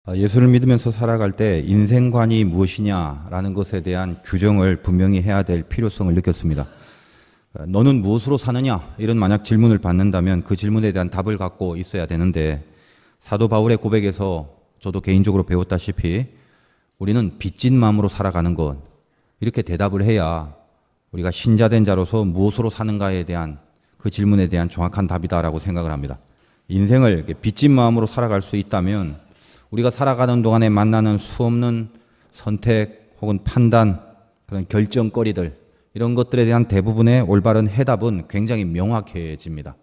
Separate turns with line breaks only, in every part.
예수를 믿으면서 살아갈 때 인생관이 무엇이냐라는 것에 대한 규정을 분명히 해야 될 필요성을 느꼈습니다. 너는 무엇으로 사느냐? 이런 만약 질문을 받는다면 그 질문에 대한 답을 갖고 있어야 되는데, 사도 바울의 고백에서 저도 개인적으로 배웠다시피 우리는 빚진 마음으로 살아가는 것, 이렇게 대답을 해야 우리가 신자된 자로서 무엇으로 사는가에 대한 그 질문에 대한 정확한 답이다라고 생각을 합니다. 인생을 빚진 마음으로 살아갈 수 있다면 우리가 살아가는 동안에 만나는 수없는 선택 혹은 판단, 그런 결정거리들, 이런 것들에 대한 대부분의 올바른 해답은 굉장히 명확해집니다.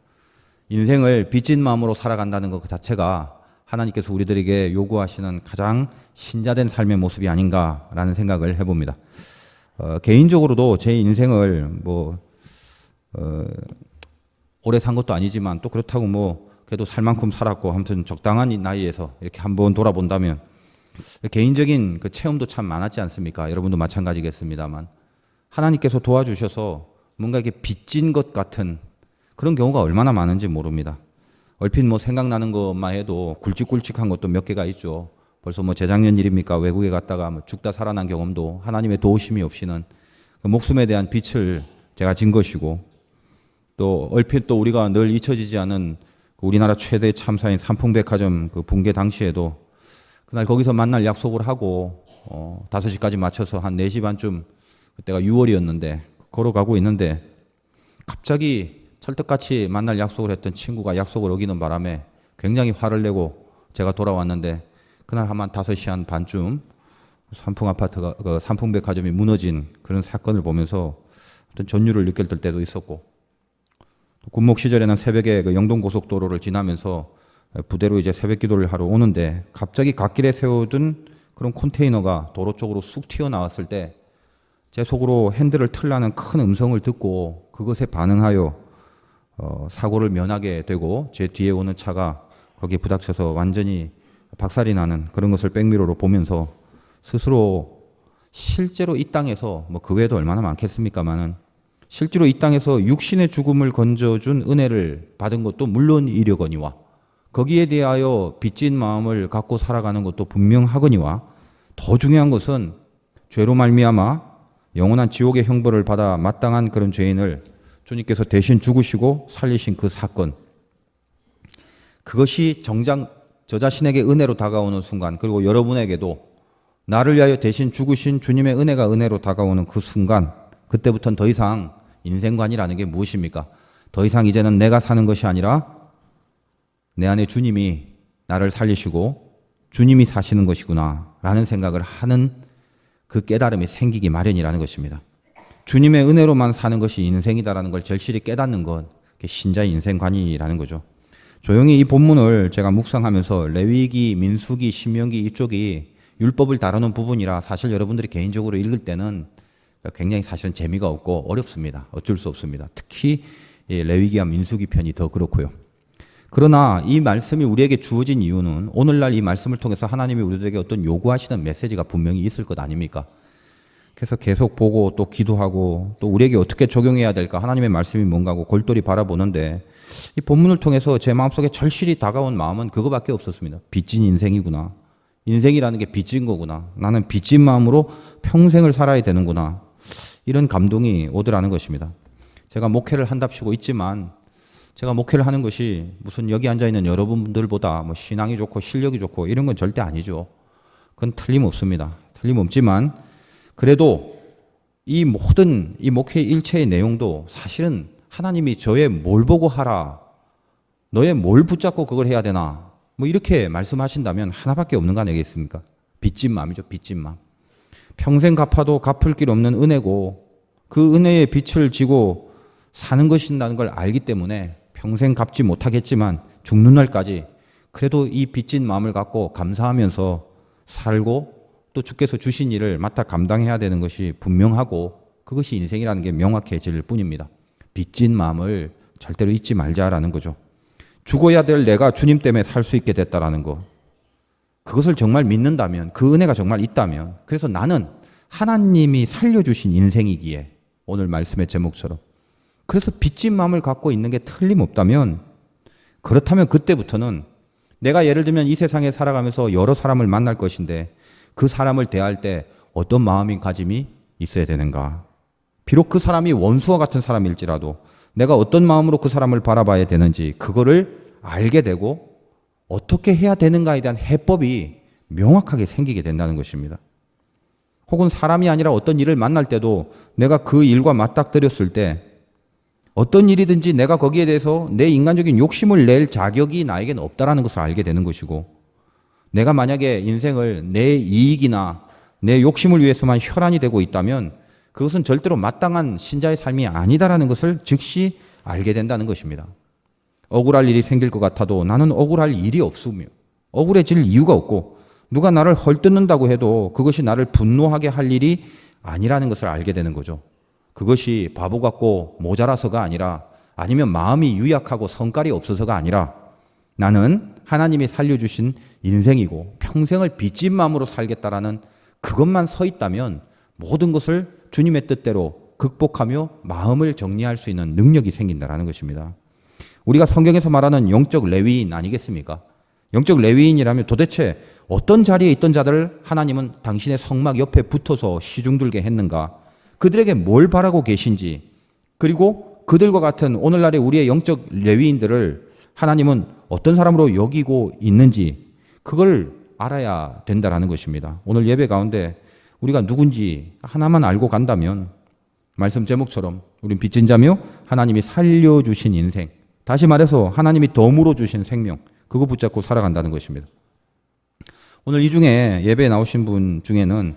인생을 빚진 마음으로 살아간다는 것 자체가 하나님께서 우리들에게 요구하시는 가장 신자된 삶의 모습이 아닌가라는 생각을 해봅니다. 개인적으로도 제 인생을 오래 산 것도 아니지만 또 그렇다고 그래도 살 만큼 살았고, 아무튼 적당한 나이에서 이렇게 한번 돌아본다면 개인적인 그 체험도 참 많았지 않습니까? 여러분도 마찬가지겠습니다만, 하나님께서 도와주셔서 뭔가 이렇게 빚진 것 같은 그런 경우가 얼마나 많은지 모릅니다. 얼핏 생각나는 것만 해도 굵직굵직한 것도 몇 개가 있죠. 벌써 재작년 일입니까? 외국에 갔다가 죽다 살아난 경험도 하나님의 도우심이 없이는 그 목숨에 대한 빚을 제가 진 것이고, 또 얼핏 또 우리가 늘 잊혀지지 않은 우리나라 최대 참사인 삼풍백화점 그 붕괴 당시에도 그날 거기서 만날 약속을 하고 5시까지 맞춰서 한 4시 반쯤, 그때가 6월이었는데 걸어가고 있는데 갑자기 철떡같이 만날 약속을 했던 친구가 약속을 어기는 바람에 굉장히 화를 내고 제가 돌아왔는데, 그날 한 5시 한 반쯤 삼풍백화점이 무너진 그런 사건을 보면서 어떤 전율을 느꼈을 때도 있었고, 군목 시절에는 새벽에 그 영동고속도로를 지나면서 부대로 이제 새벽 기도를 하러 오는데 갑자기 갓길에 세워둔 그런 컨테이너가 도로 쪽으로 쑥 튀어나왔을 때 제 속으로 핸들을 틀라는 큰 음성을 듣고 그것에 반응하여 사고를 면하게 되고, 제 뒤에 오는 차가 거기에 부닥쳐서 완전히 박살이 나는 그런 것을 백미러로 보면서 스스로 실제로 이 땅에서 그 외에도 얼마나 많겠습니까마는 실제로 이 땅에서 육신의 죽음을 건져준 은혜를 받은 것도 물론 이려거니와, 거기에 대하여 빚진 마음을 갖고 살아가는 것도 분명하거니와, 더 중요한 것은 죄로 말미암아 영원한 지옥의 형벌을 받아 마땅한 그런 죄인을 주님께서 대신 죽으시고 살리신 그 사건, 그것이 정작 저 자신에게 은혜로 다가오는 순간, 그리고 여러분에게도 나를 위하여 대신 죽으신 주님의 은혜가 은혜로 다가오는 그 순간, 그때부터는 더 이상 인생관이라는 게 무엇입니까? 더 이상 이제는 내가 사는 것이 아니라 내 안에 주님이 나를 살리시고 주님이 사시는 것이구나 라는 생각을 하는 그 깨달음이 생기기 마련이라는 것입니다. 주님의 은혜로만 사는 것이 인생이다라는 걸 절실히 깨닫는 것, 그게 신자의 인생관이라는 거죠. 조용히 이 본문을 제가 묵상하면서 레위기, 민수기, 신명기 이쪽이 율법을 다루는 부분이라 사실 여러분들이 개인적으로 읽을 때는 굉장히 사실은 재미가 없고 어렵습니다. 어쩔 수 없습니다. 특히 레위기와 민수기 편이 더 그렇고요. 그러나 이 말씀이 우리에게 주어진 이유는 오늘날 이 말씀을 통해서 하나님이 우리들에게 어떤 요구하시는 메시지가 분명히 있을 것 아닙니까? 그래서 계속 보고 또 기도하고 또 우리에게 어떻게 적용해야 될까, 하나님의 말씀이 뭔가고 골똘히 바라보는데, 이 본문을 통해서 제 마음속에 절실히 다가온 마음은 그거밖에 없었습니다. 빚진 인생이구나. 인생이라는 게 빚진 거구나. 나는 빚진 마음으로 평생을 살아야 되는구나. 이런 감동이 오더라는 것입니다. 제가 목회를 한답시고 있지만 제가 목회를 하는 것이 무슨 여기 앉아있는 여러분들보다 신앙이 좋고 실력이 좋고 이런 건 절대 아니죠. 그건 틀림없습니다. 틀림없지만 그래도 이 모든 이 목회 일체의 내용도 사실은 하나님이 저의 뭘 보고 하라, 너의 뭘 붙잡고 그걸 해야 되나, 이렇게 말씀하신다면 하나밖에 없는 거 아니겠습니까? 빚진 마음이죠. 빚진 마음. 평생 갚아도 갚을 길 없는 은혜고, 그 은혜의 빚을 지고 사는 것이라는 걸 알기 때문에 평생 갚지 못하겠지만 죽는 날까지 그래도 이 빚진 마음을 갖고 감사하면서 살고, 또 주께서 주신 일을 맡아 감당해야 되는 것이 분명하고, 그것이 인생이라는 게 명확해질 뿐입니다. 빚진 마음을 절대로 잊지 말자라는 거죠. 죽어야 될 내가 주님 때문에 살 수 있게 됐다라는 거, 그것을 정말 믿는다면, 그 은혜가 정말 있다면, 그래서 나는 하나님이 살려주신 인생이기에, 오늘 말씀의 제목처럼, 그래서 빚진 마음을 갖고 있는 게 틀림없다면, 그렇다면 그때부터는 내가 예를 들면 이 세상에 살아가면서 여러 사람을 만날 것인데 그 사람을 대할 때 어떤 마음가짐이 있어야 되는가? 비록 그 사람이 원수와 같은 사람일지라도 내가 어떤 마음으로 그 사람을 바라봐야 되는지 그거를 알게 되고 어떻게 해야 되는가에 대한 해법이 명확하게 생기게 된다는 것입니다. 혹은 사람이 아니라 어떤 일을 만날 때도 내가 그 일과 맞닥뜨렸을 때 어떤 일이든지 내가 거기에 대해서 내 인간적인 욕심을 낼 자격이 나에게는 없다라는 것을 알게 되는 것이고, 내가 만약에 인생을 내 이익이나 내 욕심을 위해서만 혈안이 되고 있다면 그것은 절대로 마땅한 신자의 삶이 아니다라는 것을 즉시 알게 된다는 것입니다. 억울할 일이 생길 것 같아도 나는 억울할 일이 없으며 억울해질 이유가 없고, 누가 나를 헐뜯는다고 해도 그것이 나를 분노하게 할 일이 아니라는 것을 알게 되는 거죠. 그것이 바보 같고 모자라서가 아니라, 아니면 마음이 유약하고 성깔이 없어서가 아니라, 나는 하나님이 살려주신 인생이고 평생을 빚진 마음으로 살겠다라는 그것만 서 있다면 모든 것을 주님의 뜻대로 극복하며 마음을 정리할 수 있는 능력이 생긴다라는 것입니다. 우리가 성경에서 말하는 영적 레위인 아니겠습니까? 영적 레위인이라면 도대체 어떤 자리에 있던 자들을 하나님은 당신의 성막 옆에 붙어서 시중들게 했는가? 그들에게 뭘 바라고 계신지, 그리고 그들과 같은 오늘날의 우리의 영적 레위인들을 하나님은 어떤 사람으로 여기고 있는지 그걸 알아야 된다라는 것입니다. 오늘 예배 가운데 우리가 누군지 하나만 알고 간다면 말씀 제목처럼 우린 빚진 자며 하나님이 살려주신 인생, 다시 말해서 하나님이 덤으로 주신 생명, 그거 붙잡고 살아간다는 것입니다. 오늘 이 중에 예배에 나오신 분 중에는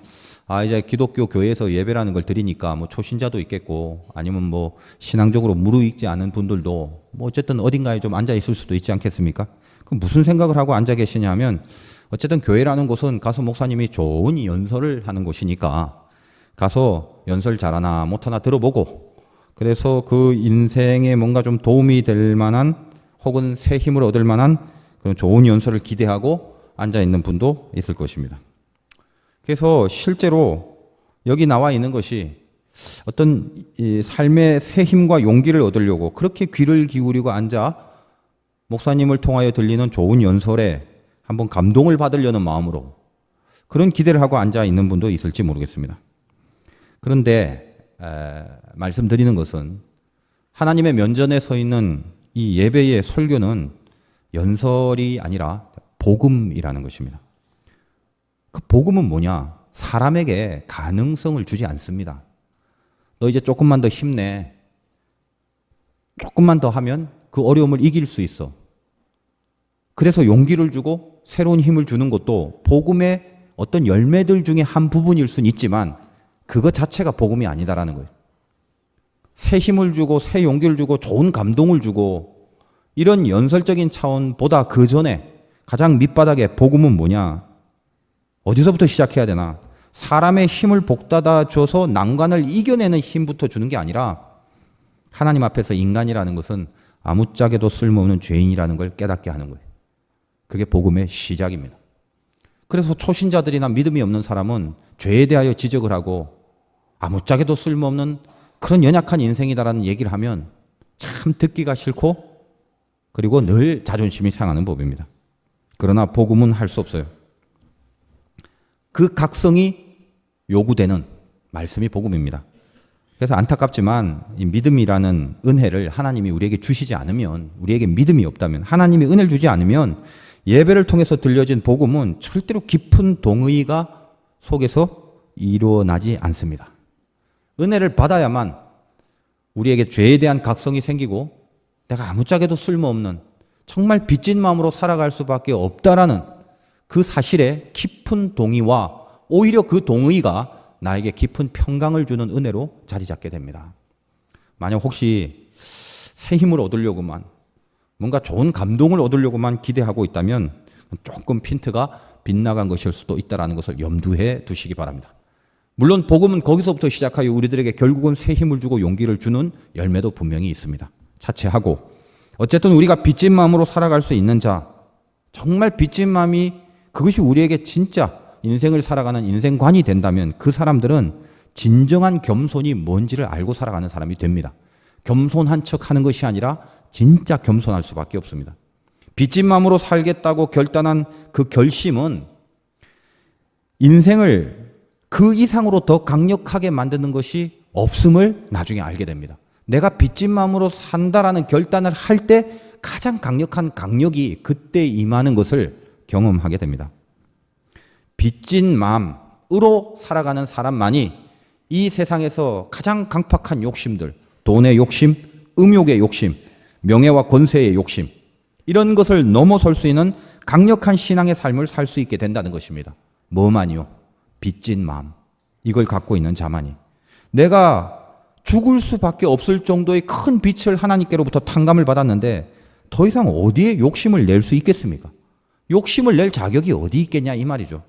이제 기독교 교회에서 예배라는 걸 드리니까 뭐 초신자도 있겠고, 아니면 뭐 신앙적으로 무르익지 않은 분들도 뭐 어쨌든 어딘가에 좀 앉아 있을 수도 있지 않겠습니까? 그럼 무슨 생각을 하고 앉아 계시냐 하면, 어쨌든 교회라는 곳은 가서 목사님이 좋은 연설을 하는 곳이니까 가서 연설 잘하나 못하나 들어보고, 그래서 그 인생에 뭔가 좀 도움이 될 만한 혹은 새 힘을 얻을 만한 그런 좋은 연설을 기대하고 앉아 있는 분도 있을 것입니다. 그래서 실제로 여기 나와 있는 것이 어떤 이 삶의 새 힘과 용기를 얻으려고 그렇게 귀를 기울이고 앉아 목사님을 통하여 들리는 좋은 연설에 한번 감동을 받으려는 마음으로 그런 기대를 하고 앉아 있는 분도 있을지 모르겠습니다. 그런데 말씀드리는 것은 하나님의 면전에 서 있는 이 예배의 설교는 연설이 아니라 복음이라는 것입니다. 그 복음은 뭐냐? 사람에게 가능성을 주지 않습니다. 너 이제 조금만 더 힘내. 조금만 더 하면 그 어려움을 이길 수 있어. 그래서 용기를 주고 새로운 힘을 주는 것도 복음의 어떤 열매들 중에 한 부분일 수는 있지만 그것 자체가 복음이 아니다라는 거예요. 새 힘을 주고 새 용기를 주고 좋은 감동을 주고 이런 연설적인 차원보다 그 전에 가장 밑바닥에 복음은 뭐냐? 어디서부터 시작해야 되나? 사람의 힘을 복닫아 줘서 난관을 이겨내는 힘부터 주는 게 아니라 하나님 앞에서 인간이라는 것은 아무짝에도 쓸모없는 죄인이라는 걸 깨닫게 하는 거예요. 그게 복음의 시작입니다. 그래서 초신자들이나 믿음이 없는 사람은 죄에 대하여 지적을 하고 아무짝에도 쓸모없는 그런 연약한 인생이다라는 얘기를 하면 참 듣기가 싫고, 그리고 늘 자존심이 상하는 법입니다. 그러나 복음은 할 수 없어요. 그 각성이 요구되는 말씀이 복음입니다. 그래서 안타깝지만 이 믿음이라는 은혜를 하나님이 우리에게 주시지 않으면, 우리에게 믿음이 없다면, 하나님이 은혜를 주지 않으면 예배를 통해서 들려진 복음은 절대로 깊은 동의가 속에서 이루어나지 않습니다. 은혜를 받아야만 우리에게 죄에 대한 각성이 생기고 내가 아무짝에도 쓸모없는 정말 빚진 마음으로 살아갈 수밖에 없다라는 그 사실에 깊은 동의와 오히려 그 동의가 나에게 깊은 평강을 주는 은혜로 자리 잡게 됩니다. 만약 혹시 새 힘을 얻으려고만, 뭔가 좋은 감동을 얻으려고만 기대하고 있다면 조금 핀트가 빗나간 것일 수도 있다는 것을 염두해 두시기 바랍니다. 물론 복음은 거기서부터 시작하여 우리들에게 결국은 새 힘을 주고 용기를 주는 열매도 분명히 있습니다. 차치하고 어쨌든 우리가 빚진 마음으로 살아갈 수 있는 자, 정말 빚진 마음이 그것이 우리에게 진짜 인생을 살아가는 인생관이 된다면 그 사람들은 진정한 겸손이 뭔지를 알고 살아가는 사람이 됩니다. 겸손한 척 하는 것이 아니라 진짜 겸손할 수밖에 없습니다. 빚진 마음으로 살겠다고 결단한 그 결심은 인생을 그 이상으로 더 강력하게 만드는 것이 없음을 나중에 알게 됩니다. 내가 빚진 마음으로 산다라는 결단을 할 때 가장 강력한 강력이 그때 임하는 것을 경험하게 됩니다. 빚진 마음으로 살아가는 사람만이 이 세상에서 가장 강팍한 욕심들, 돈의 욕심, 음욕의 욕심, 명예와 권세의 욕심, 이런 것을 넘어설 수 있는 강력한 신앙의 삶을 살 수 있게 된다는 것입니다. 뭐만이요? 빚진 마음. 이걸 갖고 있는 자만이. 내가 죽을 수밖에 없을 정도의 큰 빚을 하나님께로부터 탕감을 받았는데 더 이상 어디에 욕심을 낼 수 있겠습니까? 욕심을 낼 자격이 어디 있겠냐 이 말이죠.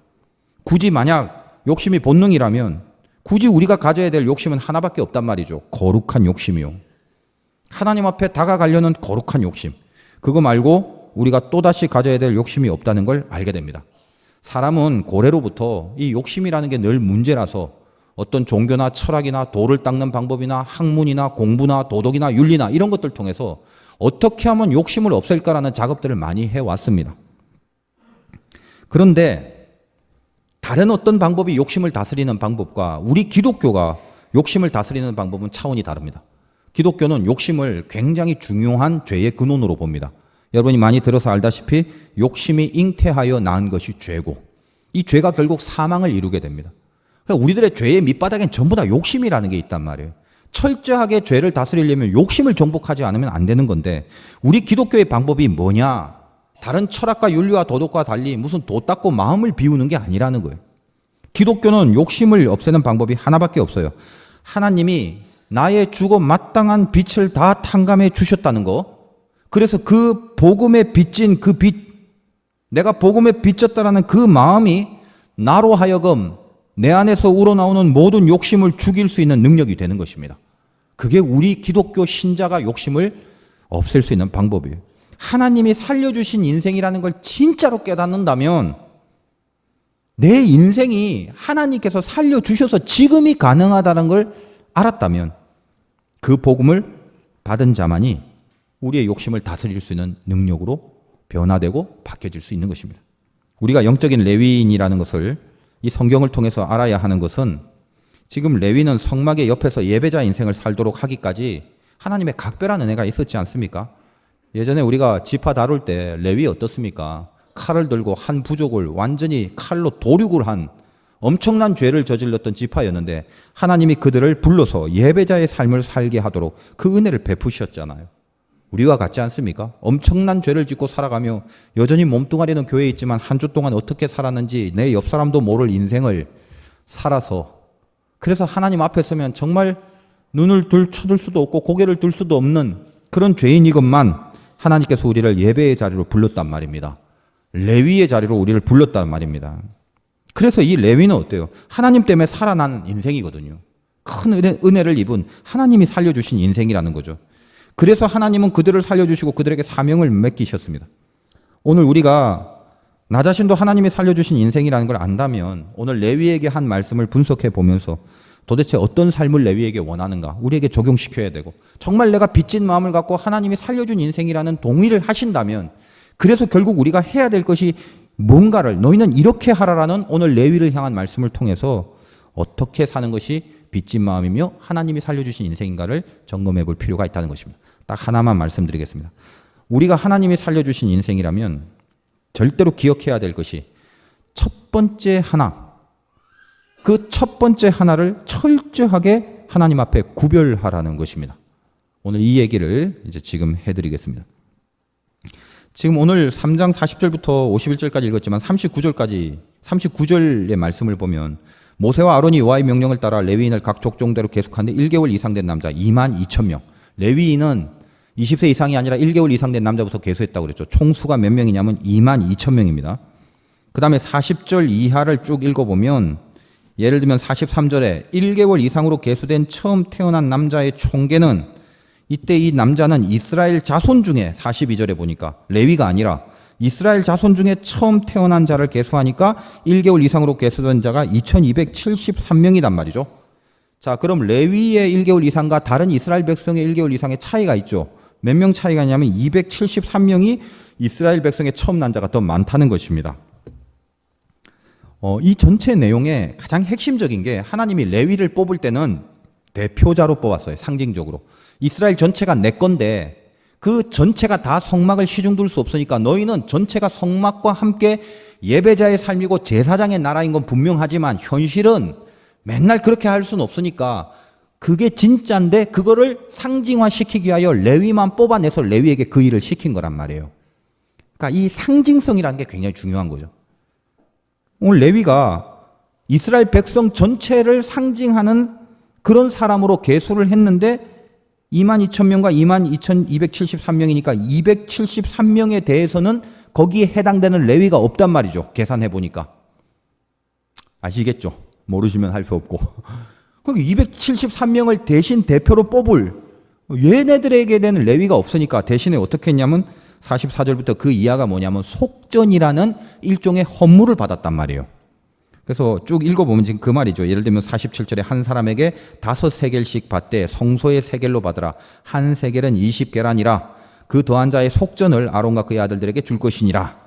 굳이 만약 욕심이 본능이라면 굳이 우리가 가져야 될 욕심은 하나밖에 없단 말이죠. 거룩한 욕심이요. 하나님 앞에 다가가려는 거룩한 욕심. 그거 말고 우리가 또다시 가져야 될 욕심이 없다는 걸 알게 됩니다. 사람은 고래로부터 이 욕심이라는 게 늘 문제라서 어떤 종교나 철학이나 도를 닦는 방법이나 학문이나 공부나 도덕이나 윤리나 이런 것들 통해서 어떻게 하면 욕심을 없앨까라는 작업들을 많이 해왔습니다. 그런데 다른 어떤 방법이 욕심을 다스리는 방법과 우리 기독교가 욕심을 다스리는 방법은 차원이 다릅니다. 기독교는 욕심을 굉장히 중요한 죄의 근원으로 봅니다. 여러분이 많이 들어서 알다시피 욕심이 잉태하여 낳은 것이 죄고 이 죄가 결국 사망을 이루게 됩니다. 그러니까 우리들의 죄의 밑바닥엔 전부 다 욕심이라는 게 있단 말이에요. 철저하게 죄를 다스리려면 욕심을 정복하지 않으면 안 되는 건데 우리 기독교의 방법이 뭐냐? 다른 철학과 윤리와 도덕과 달리 무슨 도 닦고 마음을 비우는 게 아니라는 거예요. 기독교는 욕심을 없애는 방법이 하나밖에 없어요. 하나님이 나의 주고 마땅한 빚을 다 탕감해 주셨다는 거. 그래서 그 복음에 빚진 그 빚, 내가 복음에 빚졌다라는 그 마음이 나로 하여금 내 안에서 우러나오는 모든 욕심을 죽일 수 있는 능력이 되는 것입니다. 그게 우리 기독교 신자가 욕심을 없앨 수 있는 방법이에요. 하나님이 살려주신 인생이라는 걸 진짜로 깨닫는다면 내 인생이 하나님께서 살려주셔서 지금이 가능하다는 걸 알았다면 그 복음을 받은 자만이 우리의 욕심을 다스릴 수 있는 능력으로 변화되고 바뀌어질 수 있는 것입니다. 우리가 영적인 레위인이라는 것을 이 성경을 통해서 알아야 하는 것은 지금 레위는 성막의 옆에서 예배자 인생을 살도록 하기까지 하나님의 각별한 은혜가 있었지 않습니까? 예전에 우리가 지파 다룰 때 레위 어떻습니까? 칼을 들고 한 부족을 완전히 칼로 도륙을 한 엄청난 죄를 저질렀던 지파였는데 하나님이 그들을 불러서 예배자의 삶을 살게 하도록 그 은혜를 베푸셨잖아요. 우리와 같지 않습니까? 엄청난 죄를 짓고 살아가며 여전히 몸뚱아리는 교회에 있지만 한 주 동안 어떻게 살았는지 내 옆 사람도 모를 인생을 살아서 그래서 하나님 앞에 서면 정말 눈을 쳐들 수도 없고 고개를 들 수도 없는 그런 죄인이건만 하나님께서 우리를 예배의 자리로 불렀단 말입니다. 레위의 자리로 우리를 불렀단 말입니다. 그래서 이 레위는 어때요? 하나님 때문에 살아난 인생이거든요. 큰 은혜를 입은 하나님이 살려주신 인생이라는 거죠. 그래서 하나님은 그들을 살려주시고 그들에게 사명을 맡기셨습니다. 오늘 우리가 나 자신도 하나님이 살려주신 인생이라는 걸 안다면 오늘 레위에게 한 말씀을 분석해 보면서 도대체 어떤 삶을 레위에게 원하는가 우리에게 적용시켜야 되고 정말 내가 빚진 마음을 갖고 하나님이 살려준 인생이라는 동의를 하신다면 그래서 결국 우리가 해야 될 것이 뭔가를 너희는 이렇게 하라라는 오늘 레위를 향한 말씀을 통해서 어떻게 사는 것이 빚진 마음이며 하나님이 살려주신 인생인가를 점검해 볼 필요가 있다는 것입니다. 딱 하나만 말씀드리겠습니다. 우리가 하나님이 살려주신 인생이라면 절대로 기억해야 될 것이 첫 번째 하나, 그 첫 번째 하나를 철저하게 하나님 앞에 구별하라는 것입니다. 오늘 이 얘기를 이제 지금 해드리겠습니다. 지금 오늘 3장 40절부터 51절까지 읽었지만 39절의 말씀을 보면 모세와 아론이 여호와의 명령을 따라 레위인을 각 족종대로 계속하는데 1개월 이상 된 남자 22,000명. 레위인은 20세 이상이 아니라 1개월 이상 된 남자부터 계수했다고 그랬죠. 총수가 몇 명이냐면 22,000명입니다. 그 다음에 40절 이하를 쭉 읽어보면 예를 들면 43절에 1개월 이상으로 계수된 처음 태어난 남자의 총계는 이때 이 남자는 이스라엘 자손 중에 42절에 보니까 레위가 아니라 이스라엘 자손 중에 처음 태어난 자를 계수하니까 1개월 이상으로 계수된 자가 2273명이란 말이죠. 자, 그럼 레위의 1개월 이상과 다른 이스라엘 백성의 1개월 이상의 차이가 있죠. 몇 명 차이가 있냐면 273명이 이스라엘 백성의 처음 난 자가 더 많다는 것입니다. 이 전체 내용의 가장 핵심적인 게 하나님이 레위를 뽑을 때는 대표자로 뽑았어요. 상징적으로. 이스라엘 전체가 내 건데 그 전체가 다 성막을 시중둘 수 없으니까 너희는 전체가 성막과 함께 예배자의 삶이고 제사장의 나라인 건 분명하지만 현실은 맨날 그렇게 할 수는 없으니까 그게 진짜인데 그거를 상징화시키기 위하여 레위만 뽑아내서 레위에게 그 일을 시킨 거란 말이에요. 그러니까 이 상징성이라는 게 굉장히 중요한 거죠. 오늘 레위가 이스라엘 백성 전체를 상징하는 그런 사람으로 계수를 했는데 22,000명과 22,273명이니까 273명에 대해서는 거기에 해당되는 레위가 없단 말이죠. 계산해 보니까. 아시겠죠? 모르시면 할 수 없고. 273명을 대신 대표로 뽑을 얘네들에게 되는 레위가 없으니까 대신에 어떻게 했냐면 44절부터 그 이하가 뭐냐면 속전이라는 일종의 헌물을 받았단 말이에요. 그래서 쭉 읽어보면 지금 그 말이죠. 예를 들면 47절에 한 사람에게 5세겔씩 받되 성소의 세겔로 받으라. 한 세겔은 20계란이라. 그 더한 자의 속전을 아론과 그의 아들들에게 줄 것이니라.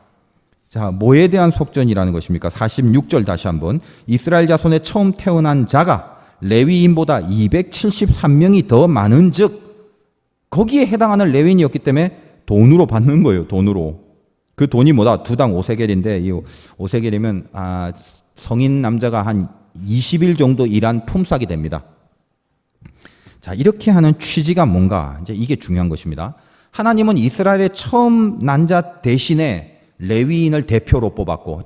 자, 뭐에 대한 속전이라는 것입니까? 46절 다시 한번. 이스라엘 자손에 처음 태어난 자가 레위인보다 273명이 더 많은 즉 거기에 해당하는 레위인이었기 때문에 돈으로 받는 거예요. 돈으로. 그 돈이 뭐다? 두당 5세겔인데 이 5세겔이면 성인 남자가 한 20일 정도 일한 품삯이 됩니다. 자, 이렇게 하는 취지가 뭔가? 이제 이게 중요한 것입니다. 하나님은 이스라엘의 처음 난 자 대신에 레위인을 대표로 뽑았고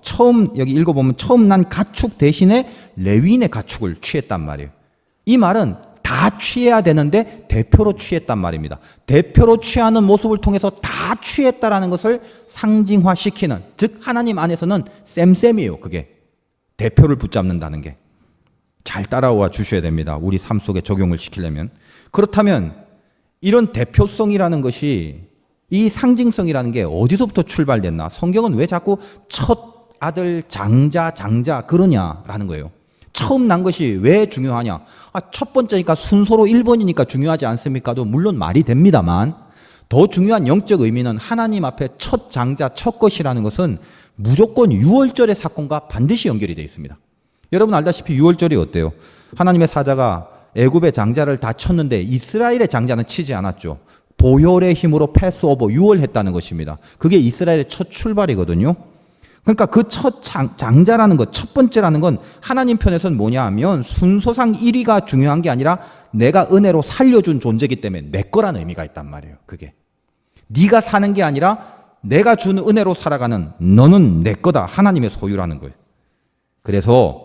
여기 읽어보면 처음 난 가축 대신에 레위인의 가축을 취했단 말이에요. 이 말은 다 취해야 되는데 대표로 취했단 말입니다. 대표로 취하는 모습을 통해서 다 취했다라는 것을 상징화시키는, 즉 하나님 안에서는 쌤쌤이에요. 그게 대표를 붙잡는다는 게. 잘 따라와 주셔야 됩니다. 우리 삶 속에 적용을 시키려면. 그렇다면 이런 대표성이라는 것이, 이 상징성이라는 게 어디서부터 출발됐나? 성경은 왜 자꾸 첫 아들 장자 그러냐라는 거예요. 처음 난 것이 왜 중요하냐? 첫 번째니까 순서로 1번이니까 중요하지 않습니까?도 물론 말이 됩니다만 더 중요한 영적 의미는 하나님 앞에 첫 장자, 첫 것이라는 것은 무조건 유월절의 사건과 반드시 연결이 되어 있습니다. 여러분 알다시피 유월절이 어때요? 하나님의 사자가 애굽의 장자를 다 쳤는데 이스라엘의 장자는 치지 않았죠. 보혈의 힘으로 패스오버 유월했다는 것입니다. 그게 이스라엘의 첫 출발이거든요. 그러니까 그 첫 장자라는 것, 첫 번째라는 건 하나님 편에서는 뭐냐 하면 순서상 1위가 중요한 게 아니라 내가 은혜로 살려준 존재이기 때문에 내 거라는 의미가 있단 말이에요. 그게 네가 사는 게 아니라 내가 준 은혜로 살아가는 너는 내 거다. 하나님의 소유라는 거예요. 그래서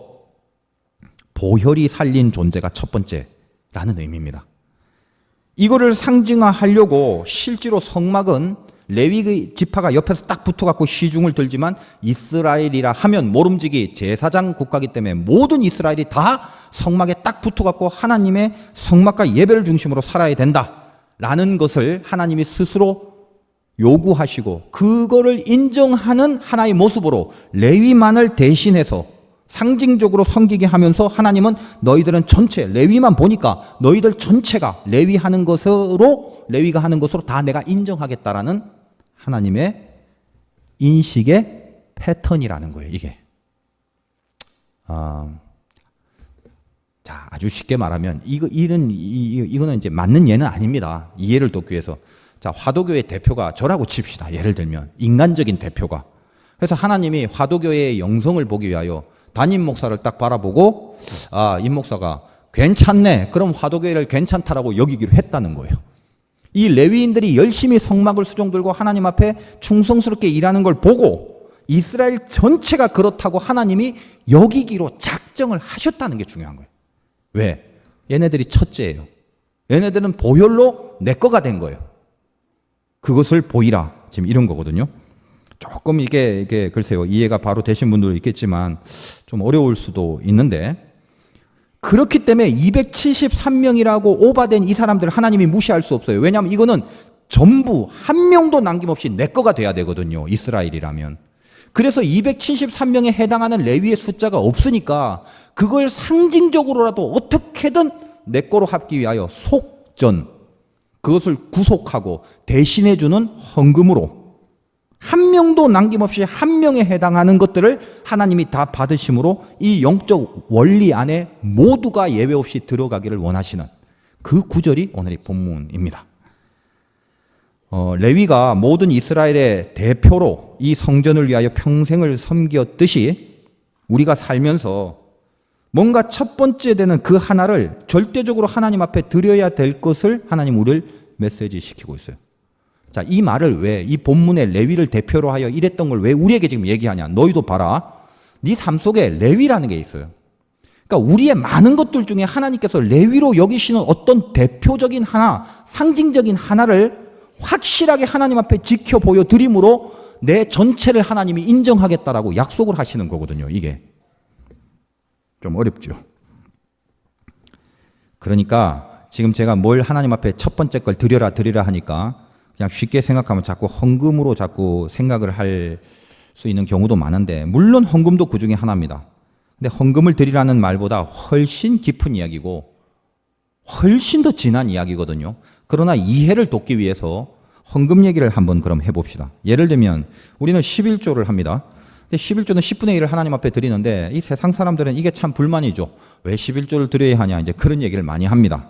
보혈이 살린 존재가 첫 번째라는 의미입니다. 이거를 상징화하려고 실제로 성막은 레위 지파가 옆에서 딱 붙어갖고 시중을 들지만 이스라엘이라 하면 모름지기 제사장 국가이기 때문에 모든 이스라엘이 다 성막에 딱 붙어갖고 하나님의 성막과 예배를 중심으로 살아야 된다라는 것을 하나님이 스스로 요구하시고 그거를 인정하는 하나의 모습으로 레위만을 대신해서 상징적으로 섬기게 하면서 하나님은 너희들은 전체, 레위만 보니까 너희들 전체가 레위가 하는 것으로 다 내가 인정하겠다라는 하나님의 인식의 패턴이라는 거예요, 이게. 자, 아주 쉽게 말하면 이거는 이제 맞는 예는 아닙니다. 이해를 돕기 위해서. 자, 화도교의 대표가 저라고 칩시다. 예를 들면 인간적인 대표가. 그래서 하나님이 화도교의 영성을 보기 위하여 담임 목사를 딱 바라보고 임 목사가 괜찮네. 그럼 화도교회를 괜찮다라고 여기기로 했다는 거예요. 이 레위인들이 열심히 성막을 수종들고 하나님 앞에 충성스럽게 일하는 걸 보고 이스라엘 전체가 그렇다고 하나님이 여기기로 작정을 하셨다는 게 중요한 거예요. 왜? 얘네들이 첫째예요. 얘네들은 보혈로 내 거가 된 거예요. 그것을 보이라. 지금 이런 거거든요. 조금 이게 글쎄요, 이해가 바로 되신 분들도 있겠지만 좀 어려울 수도 있는데, 그렇기 때문에 273명이라고 오바된 이 사람들을 하나님이 무시할 수 없어요. 왜냐하면 이거는 전부 한 명도 남김없이 내 거가 돼야 되거든요, 이스라엘이라면. 그래서 273명에 해당하는 레위의 숫자가 없으니까 그걸 상징적으로라도 어떻게든 내 거로 합기 위하여 속전, 그것을 구속하고 대신해주는 헌금으로 한 명도 남김없이 한 명에 해당하는 것들을 하나님이 다 받으심으로 이 영적 원리 안에 모두가 예외 없이 들어가기를 원하시는 그 구절이 오늘의 본문입니다. 레위가 모든 이스라엘의 대표로 이 성전을 위하여 평생을 섬겼듯이 우리가 살면서 뭔가 첫 번째 되는 그 하나를 절대적으로 하나님 앞에 드려야 될 것을 하나님 우리를 메시지 시키고 있어요. 자, 이 말을 왜, 이 본문에 레위를 대표로 하여 이랬던 걸 왜 우리에게 지금 얘기하냐? 너희도 봐라. 네 삶 속에 레위라는 게 있어요. 그러니까 우리의 많은 것들 중에 하나님께서 레위로 여기시는 어떤 대표적인 하나, 상징적인 하나를 확실하게 하나님 앞에 지켜 보여드림으로 내 전체를 하나님이 인정하겠다라고 약속을 하시는 거거든요. 이게 좀 어렵죠. 그러니까 지금 제가 뭘 하나님 앞에 첫 번째 걸 드려라 하니까 그냥 쉽게 생각하면 자꾸 헌금으로 자꾸 생각을 할 수 있는 경우도 많은데, 물론 헌금도 그 중에 하나입니다. 근데 헌금을 드리라는 말보다 훨씬 깊은 이야기고 훨씬 더 진한 이야기거든요. 그러나 이해를 돕기 위해서 헌금 얘기를 한번 그럼 해봅시다. 예를 들면 우리는 11조를 합니다. 근데 11조는 10분의 1을 하나님 앞에 드리는데 이 세상 사람들은 이게 참 불만이죠. 왜 11조를 드려야 하냐, 이제 그런 얘기를 많이 합니다.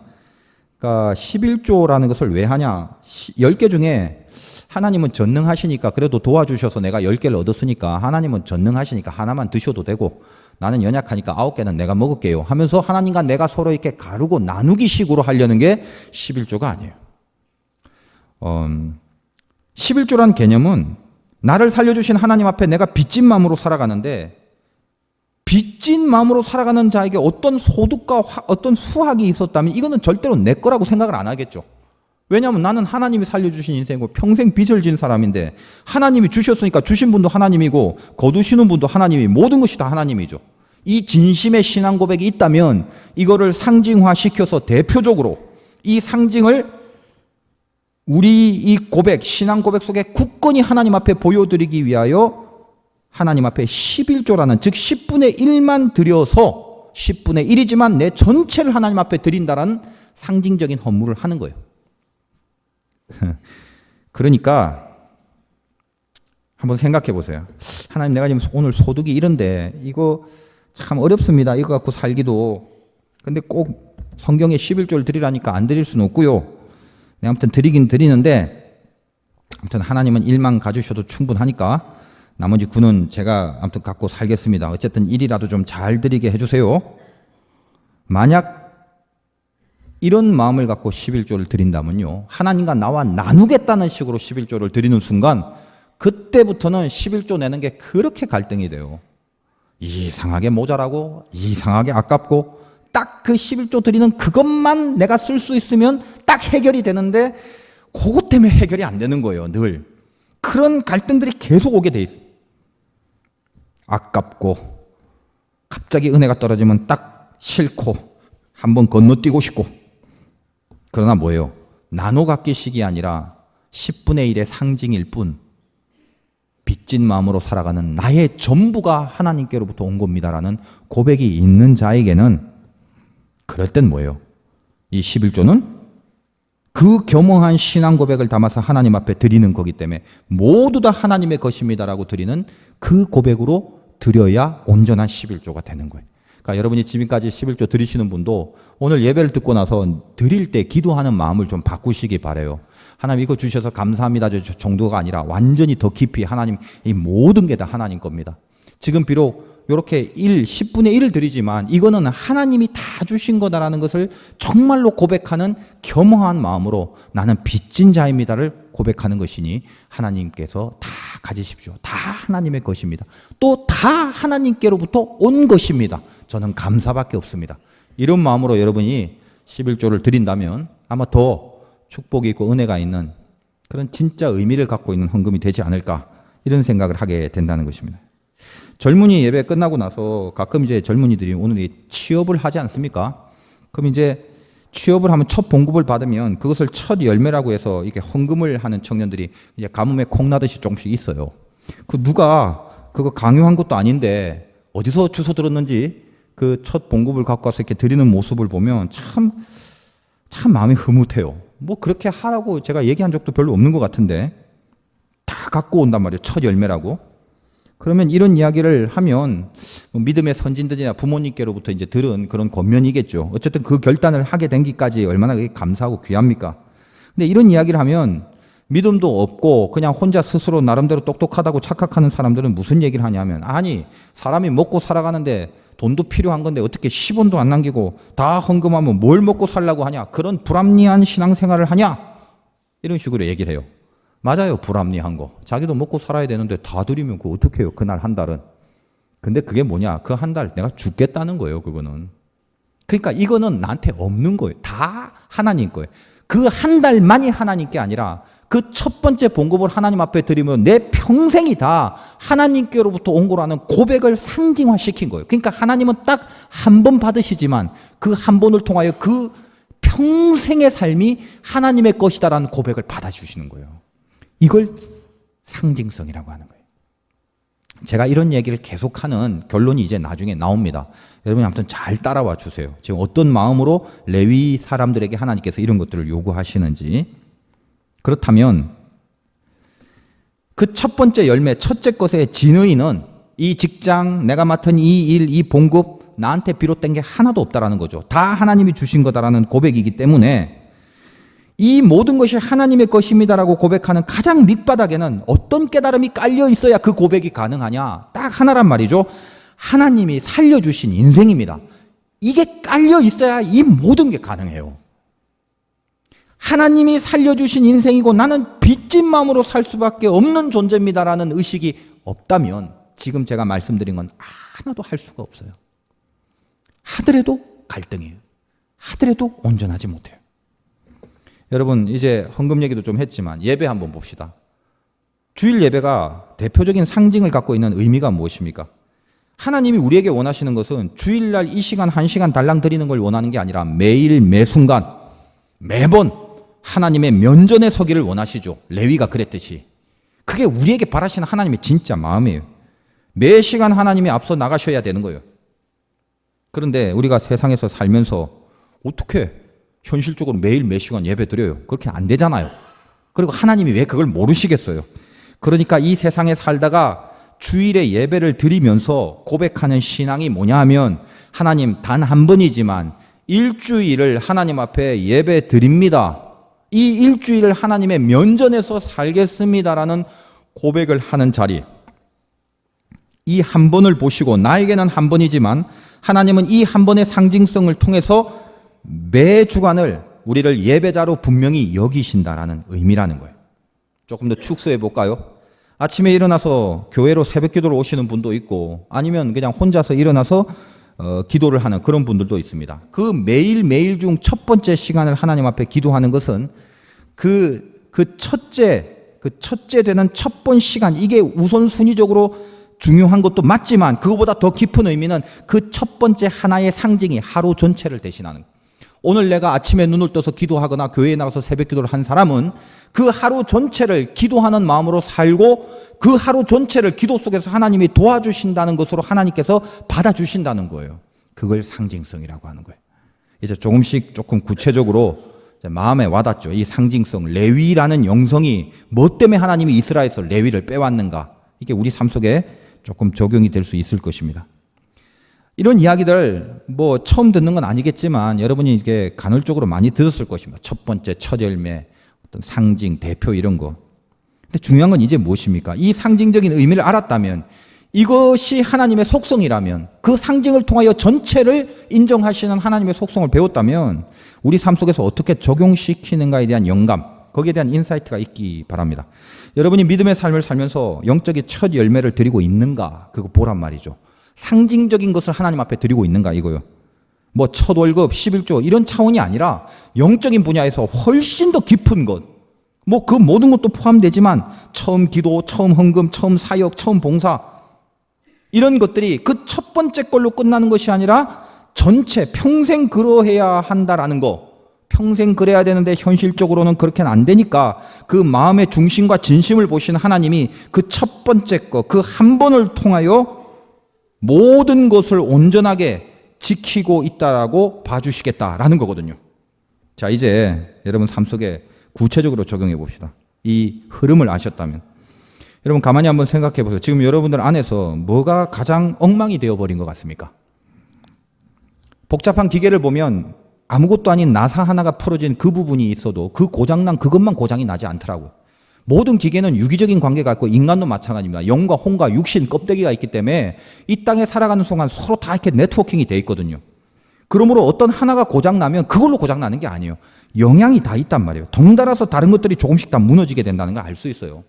그러니까 11조라는 것을 왜 하냐, 10개 중에 하나님은 전능하시니까 그래도 도와주셔서 내가 10개를 얻었으니까 하나님은 전능하시니까 하나만 드셔도 되고 나는 연약하니까 9개는 내가 먹을게요 하면서 하나님과 내가 서로 이렇게 가르고 나누기 식으로 하려는 게 11조가 아니에요. 11조란 개념은 나를 살려주신 하나님 앞에 내가 빚진 마음으로 살아가는데, 빚진 마음으로 살아가는 자에게 어떤 소득과 어떤 수확이 있었다면 이거는 절대로 내 거라고 생각을 안 하겠죠. 왜냐하면 나는 하나님이 살려주신 인생이고 평생 빚을 진 사람인데, 하나님이 주셨으니까 주신 분도 하나님이고 거두시는 분도 하나님이, 모든 것이 다 하나님이죠. 이 진심의 신앙 고백이 있다면 이거를 상징화시켜서 대표적으로 이 상징을 우리 이 고백, 신앙 고백 속에 굳건히 하나님 앞에 보여드리기 위하여 하나님 앞에 11조라는, 즉 10분의 1만 드려서 10분의 1이지만 내 전체를 하나님 앞에 드린다라는 상징적인 헌물을 하는 거예요. 그러니까 한번 생각해 보세요. 하나님, 내가 지금 오늘 소득이 이런데 이거 참 어렵습니다. 이거 갖고 살기도. 근데 꼭 성경에 11조를 드리라니까 안 드릴 수는 없고요. 내가 아무튼 드리긴 드리는데, 아무튼 하나님은 1만 가주셔도 충분하니까 나머지 9는 제가 아무튼 갖고 살겠습니다. 어쨌든 1이라도 좀 잘 드리게 해주세요. 만약 이런 마음을 갖고 11조를 드린다면요, 하나님과 나와 나누겠다는 식으로 11조를 드리는 순간 그때부터는 11조 내는 게 그렇게 갈등이 돼요. 이상하게 모자라고, 이상하게 아깝고, 딱 그 11조 드리는 그것만 내가 쓸 수 있으면 딱 해결이 되는데 그것 때문에 해결이 안 되는 거예요. 늘 그런 갈등들이 계속 오게 돼 있어요. 아깝고 갑자기 은혜가 떨어지면 딱 싫고 한번 건너뛰고 싶고. 그러나 뭐예요? 나눠 갖기식이 아니라 10분의 1의 상징일 뿐, 빚진 마음으로 살아가는 나의 전부가 하나님께로부터 온 겁니다라는 고백이 있는 자에게는, 그럴 땐 뭐예요? 이 11조는 그 겸허한 신앙 고백을 담아서 하나님 앞에 드리는 거기 때문에 모두 다 하나님의 것입니다라고 드리는 그 고백으로 드려야 온전한 11조가 되는 거예요. 그러니까 여러분이 지금까지 11조 드리시는 분도 오늘 예배를 듣고 나서 드릴 때 기도하는 마음을 좀 바꾸시기 바라요. 하나님, 이거 주셔서 감사합니다 정도가 아니라 완전히 더 깊이 하나님, 이 모든 게 다 하나님 겁니다. 지금 비록 이렇게 10분의 1을 드리지만 이거는 하나님이 다 주신 거다라는 것을 정말로 고백하는 겸허한 마음으로 나는 빚진 자입니다를 고백하는 것이니 하나님께서 다 가지십시오. 다 하나님의 것입니다. 또 다 하나님께로부터 온 것입니다. 저는 감사밖에 없습니다. 이런 마음으로 여러분이 11조를 드린다면 아마 더 축복이 있고 은혜가 있는 그런 진짜 의미를 갖고 있는 헌금이 되지 않을까, 이런 생각을 하게 된다는 것입니다. 젊은이 예배 끝나고 나서 가끔 이제 젊은이들이 오늘 취업을 하지 않습니까? 그럼 이제 취업을 하면 첫 봉급을 받으면 그것을 첫 열매라고 해서 이렇게 헌금을 하는 청년들이 이제 가뭄에 콩나듯이 조금씩 있어요. 그 누가 그거 강요한 것도 아닌데 어디서 주워 들었는지 그 첫 봉급을 갖고 와서 이렇게 드리는 모습을 보면 참 마음이 흐뭇해요. 뭐 그렇게 하라고 제가 얘기한 적도 별로 없는 것 같은데 다 갖고 온단 말이에요. 첫 열매라고. 그러면 이런 이야기를 하면 믿음의 선진들이나 부모님께로부터 이제 들은 그런 권면이겠죠. 어쨌든 그 결단을 하게 된 기까지 얼마나 그게 감사하고 귀합니까? 근데 이런 이야기를 하면 믿음도 없고 그냥 혼자 스스로 나름대로 똑똑하다고 착각하는 사람들은 무슨 얘기를 하냐면, 아니 사람이 먹고 살아가는데 돈도 필요한 건데 어떻게 10원도 안 남기고 다 헌금하면 뭘 먹고 살라고 하냐, 그런 불합리한 신앙생활을 하냐, 이런 식으로 얘기를 해요. 맞아요. 불합리한 거. 자기도 먹고 살아야 되는데 다 드리면 그거 어떻게 해요, 그날 한 달은. 근데 그게 뭐냐, 그 한 달 내가 죽겠다는 거예요. 그거는. 그러니까 이거는 나한테 없는 거예요. 다 하나님 거예요. 그 한 달만이 하나님께 아니라 그 첫 번째 봉급을 하나님 앞에 드리면 내 평생이 다 하나님께로부터 온 거라는 고백을 상징화시킨 거예요. 그러니까 하나님은 딱 한 번 받으시지만 그 한 번을 통하여 그 평생의 삶이 하나님의 것이다라는 고백을 받아주시는 거예요. 이걸 상징성이라고 하는 거예요. 제가 이런 얘기를 계속하는 결론이 이제 나중에 나옵니다. 여러분이 아무튼 잘 따라와 주세요. 지금 어떤 마음으로 레위 사람들에게 하나님께서 이런 것들을 요구하시는지. 그렇다면 그 첫 번째 열매, 첫째 것의 진의는 이 직장, 내가 맡은 이 일, 이 봉급, 나한테 비롯된 게 하나도 없다라는 거죠. 다 하나님이 주신 거다라는 고백이기 때문에 이 모든 것이 하나님의 것입니다라고 고백하는 가장 밑바닥에는 어떤 깨달음이 깔려 있어야 그 고백이 가능하냐? 딱 하나란 말이죠. 하나님이 살려주신 인생입니다. 이게 깔려 있어야 이 모든 게 가능해요. 하나님이 살려주신 인생이고 나는 빚진 마음으로 살 수밖에 없는 존재입니다라는 의식이 없다면 지금 제가 말씀드린 건 하나도 할 수가 없어요. 하더라도 갈등이에요. 하더라도 온전하지 못해요. 여러분 이제 헌금 얘기도 좀 했지만 예배 한번 봅시다. 주일 예배가 대표적인 상징을 갖고 있는 의미가 무엇입니까? 하나님이 우리에게 원하시는 것은 주일날 이 시간 한 시간 달랑 드리는 걸 원하는 게 아니라 매일 매순간 매번 하나님의 면전에 서기를 원하시죠. 레위가 그랬듯이. 그게 우리에게 바라시는 하나님의 진짜 마음이에요. 매 시간 하나님이 앞서 나가셔야 되는 거예요. 그런데 우리가 세상에서 살면서 어떻게 현실적으로 매일 몇 시간 예배 드려요? 그렇게 안 되잖아요. 그리고 하나님이 왜 그걸 모르시겠어요? 그러니까 이 세상에 살다가 주일에 예배를 드리면서 고백하는 신앙이 뭐냐 하면, 하나님 단 한 번이지만 일주일을 하나님 앞에 예배 드립니다. 이 일주일을 하나님의 면전에서 살겠습니다라는 고백을 하는 자리. 이 한 번을 보시고 나에게는 한 번이지만 하나님은 이 한 번의 상징성을 통해서 매 주간을 우리를 예배자로 분명히 여기신다라는 의미라는 거예요. 조금 더 축소해 볼까요? 아침에 일어나서 교회로 새벽 기도를 오시는 분도 있고 아니면 그냥 혼자서 일어나서 기도를 하는 그런 분들도 있습니다. 그 매일매일 중 첫 번째 시간을 하나님 앞에 기도하는 것은 그 첫째 되는 첫 번 시간, 이게 우선순위적으로 중요한 것도 맞지만 그거보다 더 깊은 의미는 그 첫 번째 하나의 상징이 하루 전체를 대신하는 거예요. 오늘 내가 아침에 눈을 떠서 기도하거나 교회에 나가서 새벽 기도를 한 사람은 그 하루 전체를 기도하는 마음으로 살고 그 하루 전체를 기도 속에서 하나님이 도와주신다는 것으로 하나님께서 받아주신다는 거예요. 그걸 상징성이라고 하는 거예요. 이제 조금씩 조금 구체적으로 마음에 와닿죠. 이 상징성, 레위라는 영성이 뭐 때문에 하나님이 이스라엘에서 레위를 빼왔는가, 이게 우리 삶 속에 조금 적용이 될 수 있을 것입니다. 이런 이야기들 뭐 처음 듣는 건 아니겠지만 여러분이 이게 간헐적으로 많이 들었을 것입니다. 첫 번째, 첫 열매, 어떤 상징, 대표 이런 거. 근데 중요한 건 이제 무엇입니까? 이 상징적인 의미를 알았다면, 이것이 하나님의 속성이라면, 그 상징을 통하여 전체를 인정하시는 하나님의 속성을 배웠다면 우리 삶 속에서 어떻게 적용시키는가에 대한 영감, 거기에 대한 인사이트가 있기 바랍니다. 여러분이 믿음의 삶을 살면서 영적인 첫 열매를 드리고 있는가, 그거 보란 말이죠. 상징적인 것을 하나님 앞에 드리고 있는가 이거요. 뭐 첫 월급, 11조 이런 차원이 아니라 영적인 분야에서 훨씬 더 깊은 것, 뭐 그 모든 것도 포함되지만 처음 기도, 처음 헌금, 처음 사역, 처음 봉사, 이런 것들이 그 첫 번째 걸로 끝나는 것이 아니라 전체 평생 그러해야 한다라는 거. 평생 그래야 되는데 현실적으로는 그렇게는 안 되니까 그 마음의 중심과 진심을 보시는 하나님이 그 첫 번째 거, 그 한 번을 통하여 모든 것을 온전하게 지키고 있다라고 봐주시겠다라는 거거든요. 자, 이제 여러분 삶 속에 구체적으로 적용해 봅시다. 이 흐름을 아셨다면. 여러분 가만히 한번 생각해 보세요. 지금 여러분들 안에서 뭐가 가장 엉망이 되어버린 것 같습니까? 복잡한 기계를 보면 아무것도 아닌 나사 하나가 풀어진 그 부분이 있어도 그 고장난 그것만 고장이 나지 않더라고요. 모든 기계는 유기적인 관계가 있고 인간도 마찬가지입니다. 영과 혼과 육신, 껍데기가 있기 때문에 이 땅에 살아가는 순간 서로 다 이렇게 네트워킹이 돼 있거든요. 그러므로 어떤 하나가 고장나면 그걸로 고장나는 게 아니에요. 영향이 다 있단 말이에요. 덩달아서 다른 것들이 조금씩 다 무너지게 된다는 걸 알 수 있어요.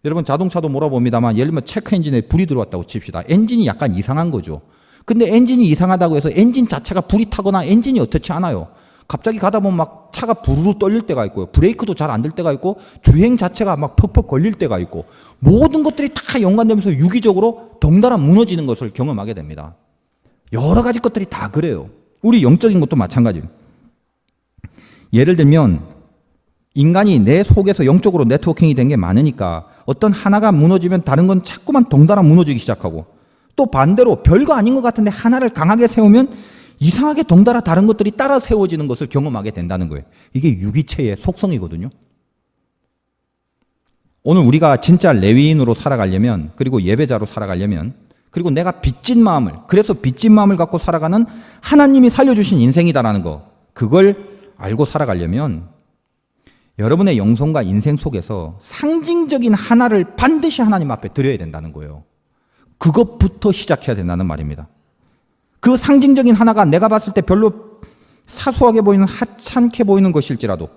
여러분 자동차도 몰아봅니다만 예를 들면 체크 엔진에 불이 들어왔다고 칩시다. 엔진이 약간 이상한 거죠. 근데 엔진이 이상하다고 해서 엔진 자체가 불이 타거나 엔진이 어떻지 않아요. 갑자기 가다 보면 막 차가 부르르 떨릴 때가 있고요. 브레이크도 잘 안 될 때가 있고 주행 자체가 막 퍽퍽 걸릴 때가 있고 모든 것들이 다 연관되면서 유기적으로 덩달아 무너지는 것을 경험하게 됩니다. 여러 가지 것들이 다 그래요. 우리 영적인 것도 마찬가지예요. 예를 들면 인간이 내 속에서 영적으로 네트워킹이 된 게 많으니까 어떤 하나가 무너지면 다른 건 자꾸만 덩달아 무너지기 시작하고 또 반대로 별거 아닌 것 같은데 하나를 강하게 세우면 이상하게 덩달아 다른 것들이 따라 세워지는 것을 경험하게 된다는 거예요. 이게 유기체의 속성이거든요. 오늘 우리가 진짜 레위인으로 살아가려면 그리고 예배자로 살아가려면 그리고 내가 빚진 마음을 그래서 빚진 마음을 갖고 살아가는 하나님이 살려주신 인생이다라는 거 그걸 알고 살아가려면 여러분의 영성과 인생 속에서 상징적인 하나를 반드시 하나님 앞에 드려야 된다는 거예요. 그것부터 시작해야 된다는 말입니다. 그 상징적인 하나가 내가 봤을 때 별로 사소하게 보이는 하찮게 보이는 것일지라도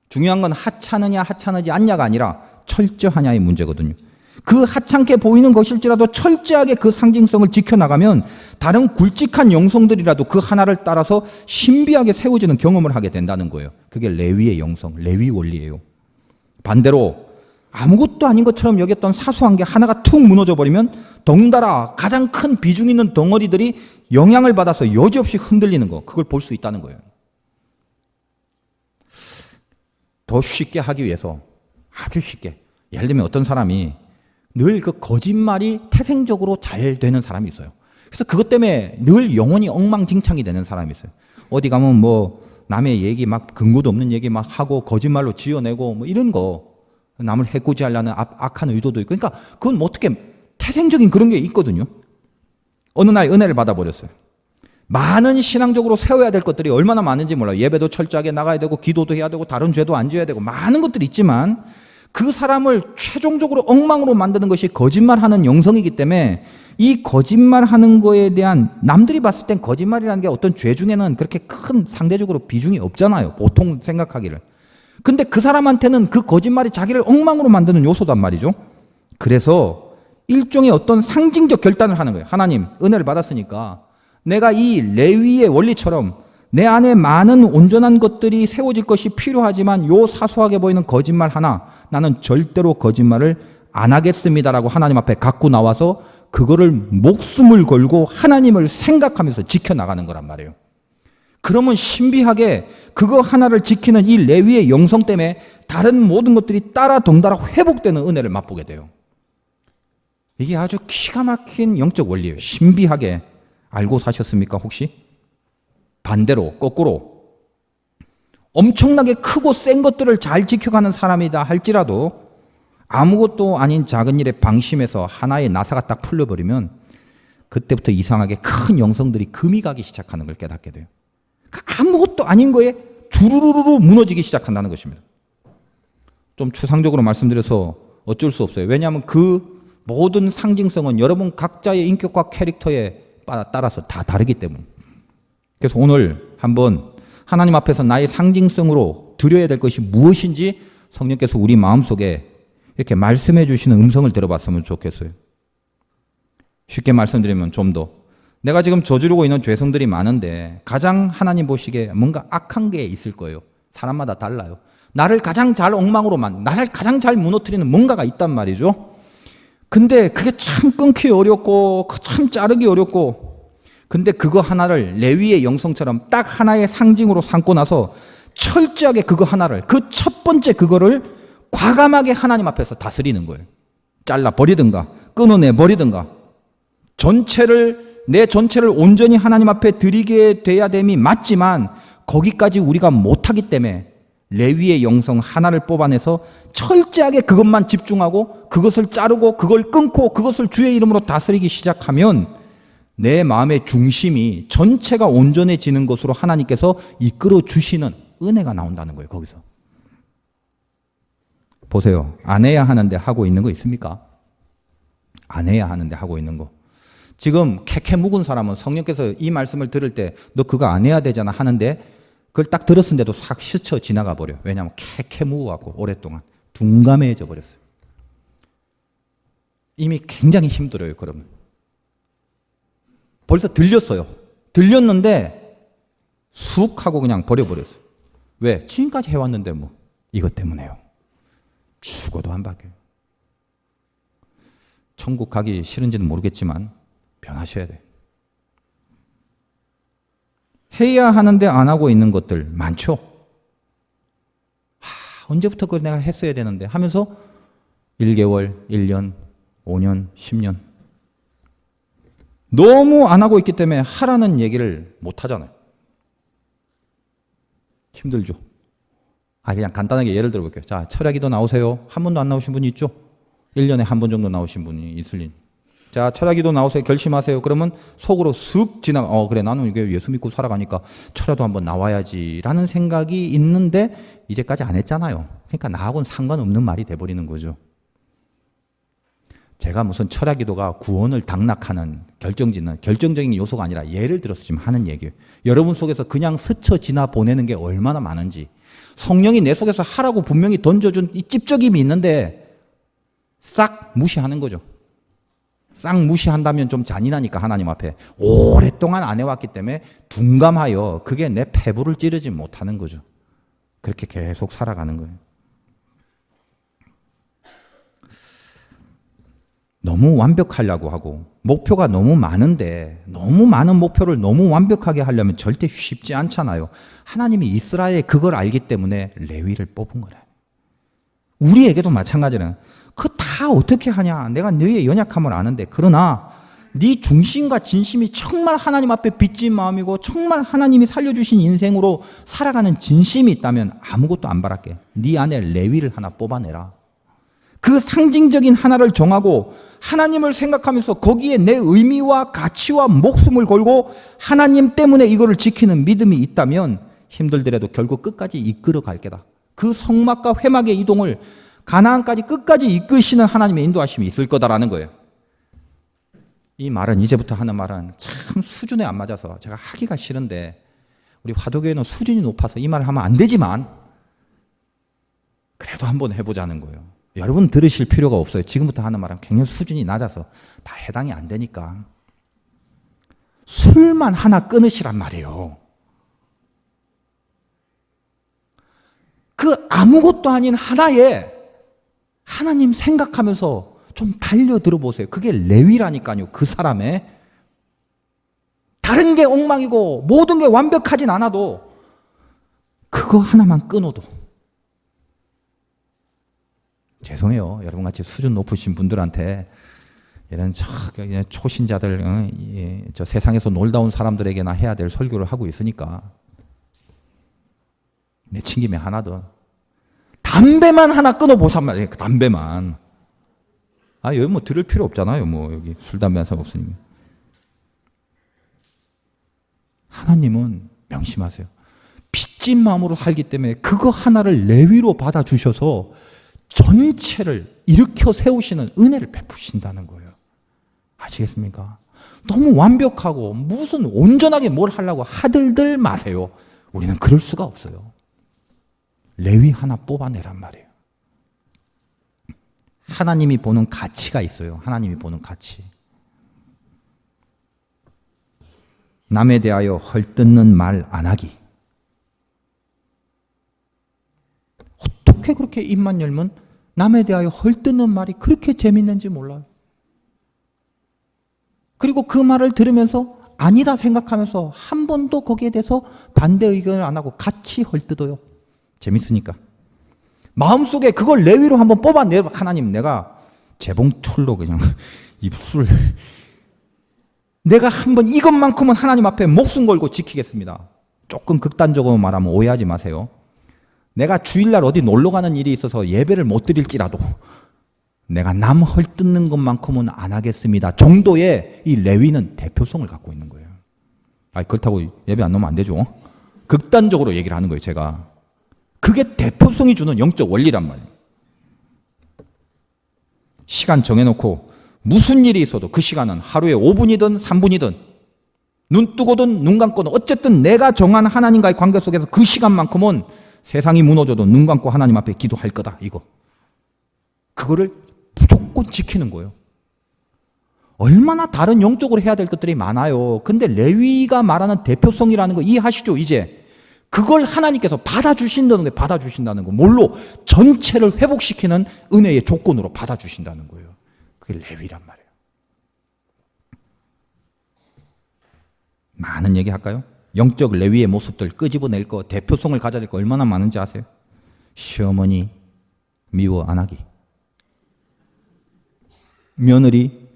중요한 건 하찮으냐 하찮으지 않냐가 아니라 철저하냐의 문제거든요. 그 하찮게 보이는 것일지라도 철저하게 그 상징성을 지켜나가면 다른 굵직한 영성들이라도 그 하나를 따라서 신비하게 세워지는 경험을 하게 된다는 거예요. 그게 레위의 영성, 레위 원리예요. 반대로 아무것도 아닌 것처럼 여겼던 사소한 게 하나가 툭 무너져 버리면 덩달아 가장 큰 비중 있는 덩어리들이 영향을 받아서 여지없이 흔들리는 거, 그걸 볼 수 있다는 거예요. 더 쉽게 하기 위해서 아주 쉽게, 예를 들면 어떤 사람이 늘 그 거짓말이 태생적으로 잘 되는 사람이 있어요. 그래서 그것 때문에 늘 영혼이 엉망진창이 되는 사람이 있어요. 어디 가면 뭐 남의 얘기 막 근거도 없는 얘기 막 하고 거짓말로 지어내고 뭐 이런 거, 남을 해코지하려는 악한 의도도 있고, 그러니까 그건 뭐 어떻게 태생적인 그런 게 있거든요. 어느 날 은혜를 받아버렸어요. 많은 신앙적으로 세워야 될 것들이 얼마나 많은지 몰라요. 예배도 철저하게 나가야 되고 기도도 해야 되고 다른 죄도 안 지어야 되고 많은 것들이 있지만 그 사람을 최종적으로 엉망으로 만드는 것이 거짓말하는 영성이기 때문에 이 거짓말하는 거에 대한 남들이 봤을 땐 거짓말이라는 게 어떤 죄 중에는 그렇게 큰 상대적으로 비중이 없잖아요. 보통 생각하기를. 근데 그 사람한테는 그 거짓말이 자기를 엉망으로 만드는 요소단 말이죠. 그래서 일종의 어떤 상징적 결단을 하는 거예요. 하나님, 은혜를 받았으니까 내가 이 레위의 원리처럼 내 안에 많은 온전한 것들이 세워질 것이 필요하지만 요 사소하게 보이는 거짓말 하나, 나는 절대로 거짓말을 안 하겠습니다라고 하나님 앞에 갖고 나와서 그거를 목숨을 걸고 하나님을 생각하면서 지켜나가는 거란 말이에요. 그러면 신비하게 그거 하나를 지키는 이 레위의 영성 때문에 다른 모든 것들이 따라 덩달아 회복되는 은혜를 맛보게 돼요. 이게 아주 기가 막힌 영적 원리예요. 신비하게 알고 사셨습니까 혹시? 반대로 거꾸로 엄청나게 크고 센 것들을 잘 지켜가는 사람이다 할지라도 아무것도 아닌 작은 일에 방심해서 하나의 나사가 딱 풀려버리면 그때부터 이상하게 큰 영성들이 금이 가기 시작하는 걸 깨닫게 돼요. 아무것도 아닌 거에 주르르르 무너지기 시작한다는 것입니다. 좀 추상적으로 말씀드려서 어쩔 수 없어요. 왜냐하면 그 모든 상징성은 여러분 각자의 인격과 캐릭터에 따라서 다 다르기 때문에. 그래서 오늘 한번 하나님 앞에서 나의 상징성으로 드려야 될 것이 무엇인지 성령께서 우리 마음속에 이렇게 말씀해 주시는 음성을 들어봤으면 좋겠어요. 쉽게 말씀드리면 좀 더 내가 지금 저지르고 있는 죄성들이 많은데 가장 하나님 보시기에 뭔가 악한 게 있을 거예요. 사람마다 달라요. 나를 가장 잘 엉망으로 나를 가장 잘 무너뜨리는 뭔가가 있단 말이죠. 근데 그게 참 끊기 어렵고 참 자르기 어렵고, 근데 그거 하나를 레위의 영성처럼 딱 하나의 상징으로 삼고 나서 철저하게 그거 하나를, 그 첫 번째 그거를 과감하게 하나님 앞에서 다스리는 거예요. 잘라버리든가 끊어내버리든가 내 전체를 온전히 하나님 앞에 드리게 돼야 됨이 맞지만 거기까지 우리가 못하기 때문에
레위의 영성 하나를 뽑아내서 철저하게 그것만 집중하고 그것을 자르고 그걸 끊고 그것을 주의 이름으로 다스리기 시작하면 내 마음의 중심이 전체가 온전해지는 것으로 하나님께서 이끌어 주시는 은혜가 나온다는 거예요. 거기서 보세요. 안 해야 하는데 하고 있는 거 있습니까? 안 해야 하는데 하고 있는 거. 지금 캐캐 묵은 사람은 성령께서 이 말씀을 들을 때 너 그거 안 해야 되잖아 하는데 그걸 딱 들었는데도 싹 스쳐 지나가 버려. 왜냐하면 캐캐 묵어갖고 오랫동안 둔감해져 버렸어요. 이미 굉장히 힘들어요. 그러면 벌써 들렸어요. 들렸는데 쑥 하고 그냥 버려버렸어요. 왜? 지금까지 해왔는데 뭐 이것 때문에요. 죽어도 안 바뀌어요. 천국 가기 싫은지는 모르겠지만 변하셔야 돼요. 해야 하는데 안 하고 있는 것들 많죠. 언제부터 그걸 내가 했어야 되는데 하면서 1개월, 1년, 5년, 10년 너무 안 하고 있기 때문에 하라는 얘기를 못 하잖아요. 힘들죠. 그냥 간단하게 예를 들어볼게요. 자, 철야기도 나오세요. 한 번도 안 나오신 분이 있죠? 1년에 한 번 정도 나오신 분이 있으니. 자, 철야기도 나오세요. 결심하세요. 그러면 속으로 쓱 그래, 나는 이게 예수 믿고 살아가니까 철야도 한번 나와야지 라는 생각이 있는데 이제까지 안 했잖아요. 그러니까 나하고는 상관없는 말이 돼버리는 거죠. 제가 무슨 철야기도가 구원을 당락하는 결정적인 요소가 아니라 예를 들어서 지금 하는 얘기예요. 여러분 속에서 그냥 스쳐 지나 보내는 게 얼마나 많은지, 성령이 내 속에서 하라고 분명히 던져준 이 찝적임이 있는데 싹 무시하는 거죠. 싹 무시한다면 좀 잔인하니까 하나님 앞에 오랫동안 안 해왔기 때문에 둔감하여 그게 내 폐부를 찌르지 못하는 거죠. 그렇게 계속 살아가는 거예요. 너무 완벽하려고 하고 목표가 너무 많은데 너무 많은 목표를 너무 완벽하게 하려면 절대 쉽지 않잖아요. 하나님이 이스라엘에 그걸 알기 때문에 레위를 뽑은 거라. 우리에게도 마찬가지는 그 다 어떻게 하냐. 내가 너의 연약함을 아는데 그러나 네 중심과 진심이 정말 하나님 앞에 빚진 마음이고 정말 하나님이 살려주신 인생으로 살아가는 진심이 있다면 아무것도 안 바랄게. 네 안에 레위를 하나 뽑아내라. 그 상징적인 하나를 정하고 하나님을 생각하면서 거기에 내 의미와 가치와 목숨을 걸고 하나님 때문에 이거를 지키는 믿음이 있다면 힘들더라도 결국 끝까지 이끌어 갈 게다. 그 성막과 회막의 이동을 가나안까지 끝까지 이끄시는 하나님의 인도하심이 있을 거다라는 거예요. 이 말은 이제부터 하는 말은 참 수준에 안 맞아서 제가 하기가 싫은데 우리 화도교회는 수준이 높아서 이 말을 하면 안 되지만 그래도 한번 해보자는 거예요. 여러분 들으실 필요가 없어요. 지금부터 하는 말은 굉장히 수준이 낮아서 다 해당이 안 되니까. 술만 하나 끊으시란 말이에요. 그 아무것도 아닌 하나에 하나님 생각하면서 좀 달려들어 보세요. 그게 레위라니까요. 그 사람의 다른 게 엉망이고 모든 게 완벽하진 않아도 그거 하나만 끊어도 죄송해요. 여러분같이 수준 높으신 분들한테 이런 초신자들 저 세상에서 놀다 온 사람들에게나 해야 될 설교를 하고 있으니까 내친김에 하나 더 담배만 하나 끊어보란 말이에요. 담배만. 여기 뭐 들을 필요 없잖아요. 뭐 여기 술, 담배 한 사람 없으니. 하나님은 명심하세요. 빚진 마음으로 살기 때문에 그거 하나를 레위로 받아주셔서 전체를 일으켜 세우시는 은혜를 베푸신다는 거예요. 아시겠습니까? 너무 완벽하고 무슨 온전하게 뭘 하려고 하들들 마세요. 우리는 그럴 수가 없어요. 레위 하나 뽑아내란 말이에요. 하나님이 보는 가치가 있어요. 하나님이 보는 가치. 남에 대하여 헐뜯는 말 안 하기. 어떻게 그렇게 입만 열면 남에 대하여 헐뜯는 말이 그렇게 재밌는지 몰라요. 그리고 그 말을 들으면서 아니다 생각하면서 한 번도 거기에 대해서 반대 의견을 안 하고 같이 헐뜯어요. 재밌으니까. 마음속에 그걸 레위로 한번 뽑아내. 하나님, 내가 재봉틀로 그냥 입술 내가 한번 이것만큼은 하나님 앞에 목숨 걸고 지키겠습니다. 조금 극단적으로 말하면 오해하지 마세요. 내가 주일날 어디 놀러 가는 일이 있어서 예배를 못 드릴지라도 내가 남 헐뜯는 것만큼은 안 하겠습니다 정도의 이 레위는 대표성을 갖고 있는 거예요. 그렇다고 예배 안 넣으면 안 되죠. 극단적으로 얘기를 하는 거예요, 제가. 그게 대표성이 주는 영적 원리란 말이에요. 시간 정해놓고 무슨 일이 있어도 그 시간은 하루에 5분이든 3분이든 눈 뜨고든 눈 감고든 어쨌든 내가 정한 하나님과의 관계 속에서 그 시간만큼은 세상이 무너져도 눈 감고 하나님 앞에 기도할 거다, 이거. 그거를 무조건 지키는 거예요. 얼마나 다른 영적으로 해야 될 것들이 많아요. 근데 레위가 말하는 대표성이라는 거 이해하시죠, 이제? 그걸 하나님께서 받아주신다는 거. 뭘로? 전체를 회복시키는 은혜의 조건으로 받아주신다는 거예요. 그게 레위란 말이에요. 많은 얘기 할까요? 영적 레위의 모습들 끄집어낼 거, 대표성을 가져야 될 거 얼마나 많은지 아세요? 시어머니 미워 안 하기, 며느리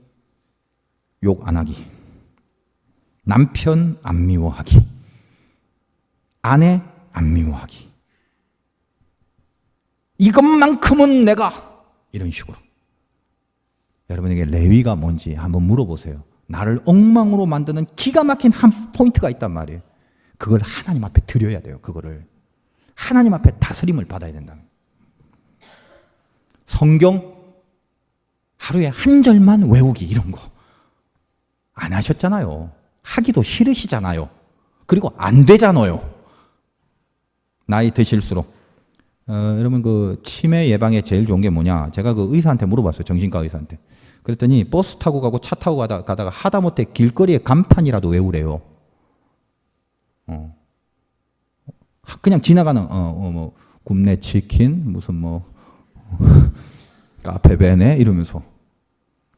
욕 안 하기, 남편 안 미워하기, 아내 안 미워하기. 이것만큼은 내가 이런 식으로. 여러분에게 레위가 뭔지 한번 물어보세요. 나를 엉망으로 만드는 기가 막힌 한 포인트가 있단 말이에요. 그걸 하나님 앞에 드려야 돼요. 그거를 하나님 앞에 다스림을 받아야 된다는 거예요. 성경 하루에 한 절만 외우기 이런 거 안 하셨잖아요. 하기도 싫으시잖아요. 그리고 안 되잖아요. 나이 드실수록. 여러분 그 치매 예방에 제일 좋은 게 뭐냐? 제가 그 의사한테 물어봤어요. 정신과 의사한테. 그랬더니 버스 타고 가고 차 타고 가다가 하다못해 길거리에 간판이라도 외우래요. 그냥 지나가는 뭐 굽네 치킨 무슨 뭐 카페 베네 이러면서.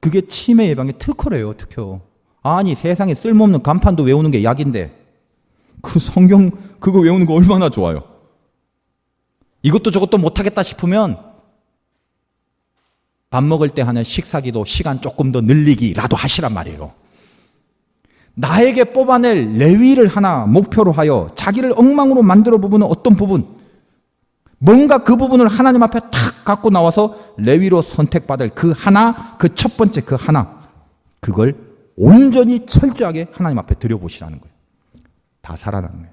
그게 치매 예방의 특허래요. 특허. 아니 세상에 쓸모없는 간판도 외우는 게 약인데 그 성경 그거 외우는 거 얼마나 좋아요. 이것도 저것도 못하겠다 싶으면 밥 먹을 때 하는 식사기도 시간 조금 더 늘리기라도 하시란 말이에요. 나에게 뽑아낼 레위를 하나 목표로 하여 자기를 엉망으로 만들어 부분은 어떤 부분, 뭔가 그 부분을 하나님 앞에 탁 갖고 나와서 레위로 선택받을 그 하나, 그 첫 번째 그 하나, 그걸 온전히 철저하게 하나님 앞에 드려보시라는 거예요. 다 살아나는 거예요.